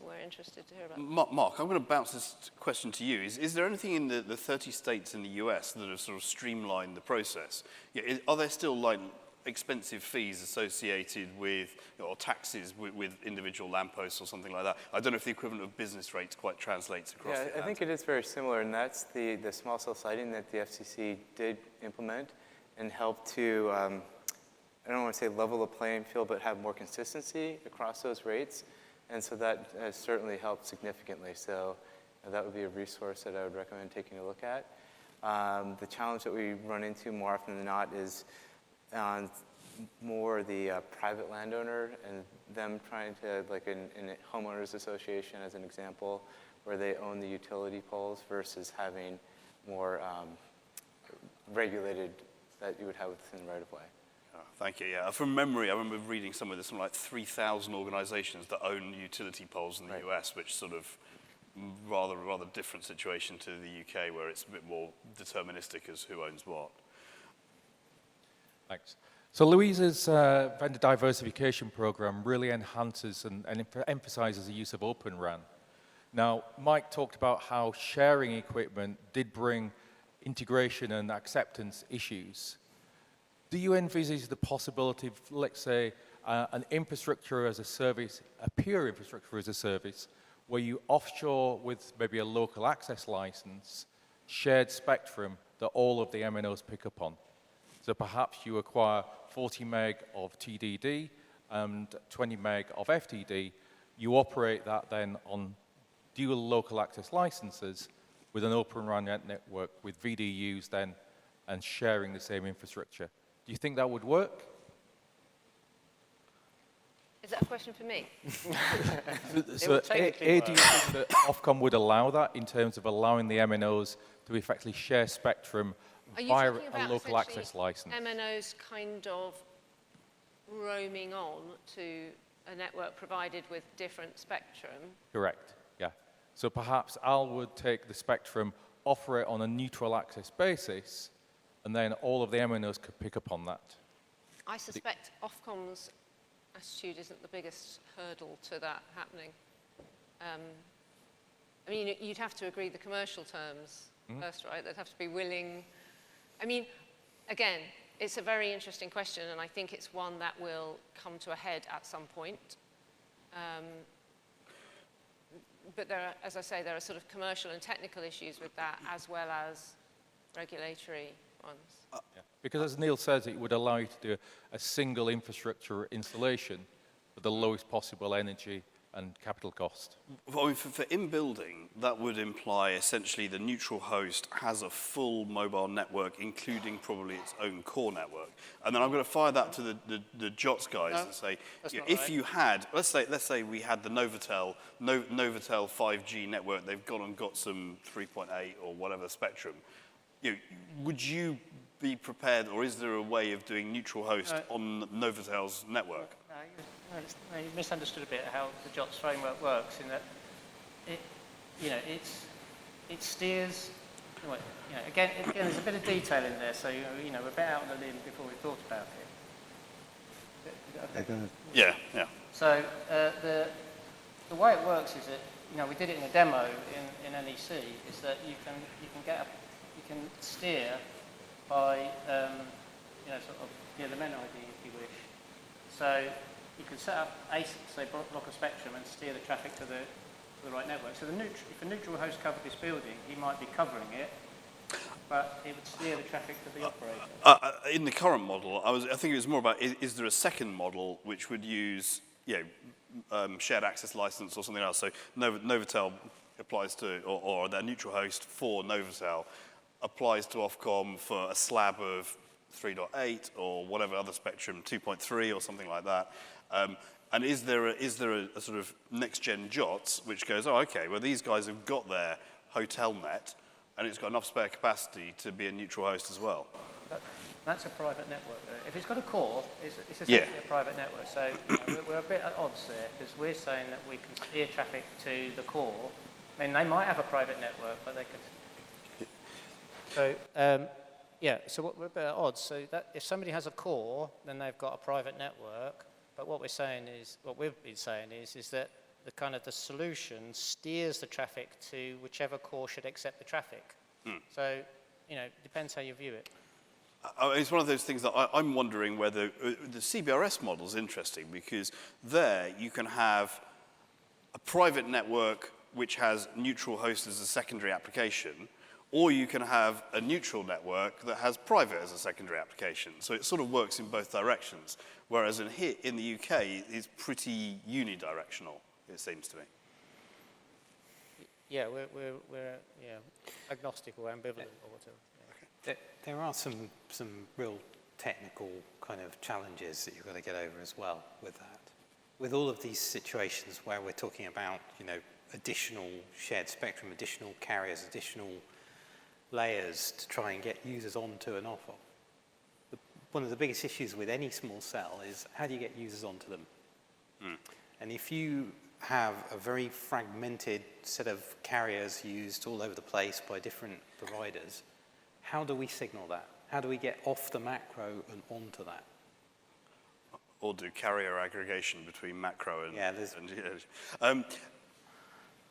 we're interested to hear about it. Mark, I'm going to bounce this question to you. Is there anything in the 30 states in the US that have sort of streamlined the process? Yeah, are there still like expensive fees associated with, or taxes with individual lampposts or something like that? I don't know if the equivalent of business rates quite translates across the Yeah, I think it is very similar, and that's the small cell siting that the FCC did implement and help to, I don't want to say level the playing field, but have more consistency across those rates. And so that has certainly helped significantly. So that would be a resource that I would recommend taking a look at. The challenge that we run into more often than not is on more the private landowner and them trying to, like in a homeowners association as an example, where they own the utility poles versus having more regulated that you would have within the right of way. Thank you. Yeah, from memory, I remember reading somewhere there's something like 3,000 organisations that own utility poles in the US, which sort of rather different situation to the UK, where it's a bit more deterministic as who owns what. Thanks. So Louise's vendor diversification program really enhances and emphasizes the use of Open RAN. Now, Mike talked about how sharing equipment did bring integration and acceptance issues. Do you envisage the possibility of, let's say, an infrastructure as a service, a pure infrastructure as a service, where you offshore with maybe a local access license, shared spectrum that all of the MNOs pick up on? So perhaps you acquire 40 meg of TDD and 20 meg of FTD. You operate that then on dual local access licenses with an Open RAN network with VDUs then and sharing the same infrastructure. Do you think that would work? Is that a question for me? So do you think that Ofcom would allow that in terms of allowing the MNOs to effectively share spectrum via a local access license? MNOs kind of roaming on to a network provided with different spectrum? Correct, yeah. So perhaps Al would take the spectrum, offer it on a neutral access basis, and then all of the MNOs could pick up on that. I suspect Ofcom's attitude isn't the biggest hurdle to that happening. I mean, you'd have to agree the commercial terms first, right? They'd have to be willing. I mean, again, it's a very interesting question, and I think it's one that will come to a head at some point. But there are, as I say, there are sort of commercial and technical issues with that, as well as regulatory ones. Yeah. Because as Neil says, it would allow you to do a single infrastructure installation with the lowest possible energy and capital cost. Well, for in-building, that would imply essentially the neutral host has a full mobile network, including probably its own core network. And then I'm going to fire that to the JOTS guys and say, if you had, let's say we had the Novotel 5G network, they've gone and got some 3.8 or whatever spectrum. Would you be prepared, or is there a way of doing neutral host on Novatel's network? No, you misunderstood a bit how the JOTS framework works, in that it steers. Again, there's a bit of detail in there, so we're a bit out on the limb before we thought about it. Okay. Yeah. So the way it works is that we did it in a demo in NEC. Is that you can steer by sort of the NHIB if you wish. So you can set up a block of spectrum and steer the traffic to the right network. So if a neutral host covered this building, he might be covering it, but it would steer the traffic to the operator. In the current model, I think it was more about is there a second model which would use shared access license or something else? So Novotel applies to, or their neutral host for Novotel applies to Ofcom for a slab of 3.8 or whatever other spectrum, 2.3 or something like that. And is there a sort of next-gen JOTS which goes, oh, okay, well, these guys have got their hotel net and it's got enough spare capacity to be a neutral host as well? That's a private network. If it's got a core, it's essentially a private network. So we're a bit at odds there, because we're saying that we can steer traffic to the core. I mean, they might have a private network, but they could. So, so we're a bit at odds. So that if somebody has a core, then they've got a private network. But what we've been saying is that the solution steers the traffic to whichever core should accept the traffic. So, depends how you view it. It's one of those things that I'm wondering whether the CBRS model is interesting, because there you can have a private network which has neutral host as a secondary application, or you can have a neutral network that has private as a secondary application. So it sort of works in both directions, whereas in the UK, it's pretty unidirectional, it seems to me. Yeah, we're agnostic or ambivalent or whatever. There are some real technical kind of challenges that you've got to get over as well with that. With all of these situations where we're talking about, additional shared spectrum, additional carriers, additional layers to try and get users onto and off of. One of the biggest issues with any small cell is how do you get users onto them? And if you have a very fragmented set of carriers used all over the place by different providers, how do we signal that? How do we get off the macro and onto that? Or do carrier aggregation between macro and... Yeah,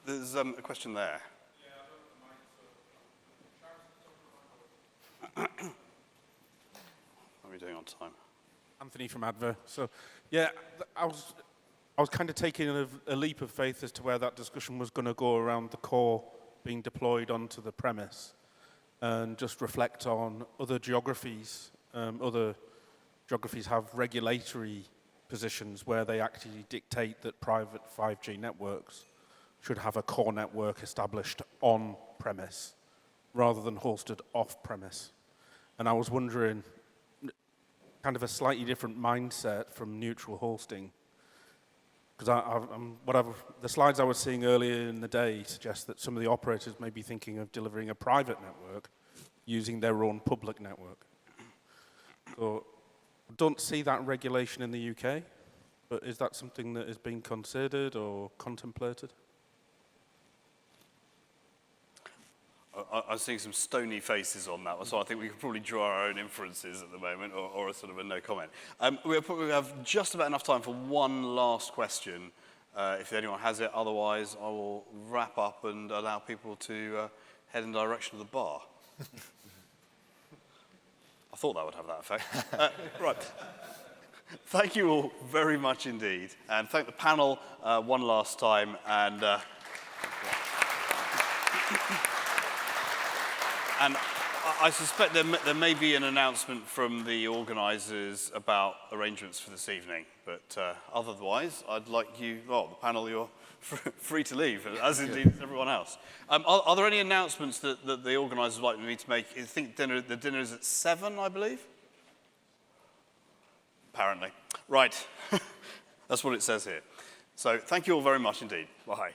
there's a question there. How are we doing on time? Anthony from Adver. So, yeah, I was kind of taking a leap of faith as to where that discussion was going to go around the core being deployed onto the premise, and just reflect on other geographies. Other geographies have regulatory positions where they actually dictate that private 5G networks should have a core network established on premise rather than hosted off premise. And I was wondering, kind of a slightly different mindset from neutral hosting, because the slides I was seeing earlier in the day suggest that some of the operators may be thinking of delivering a private network using their own public network. So I don't see that regulation in the UK, but is that something that is being considered or contemplated? I'm seeing some stony faces on that one, so I think we could probably draw our own inferences at the moment, or a sort of a no comment. We have just about enough time for one last question, if anyone has it. Otherwise, I will wrap up and allow people to head in the direction of the bar. I thought that would have that effect. Right. Thank you all very much indeed, and thank the panel one last time. And I suspect there may be an announcement from the organisers about arrangements for this evening, but otherwise, I'd like you, the panel, you're free to leave, as indeed everyone else. Are there any announcements that the organisers would like me to make? I think the dinner is at 7, I believe? Apparently. Right. That's what it says here. So thank you all very much indeed. Bye.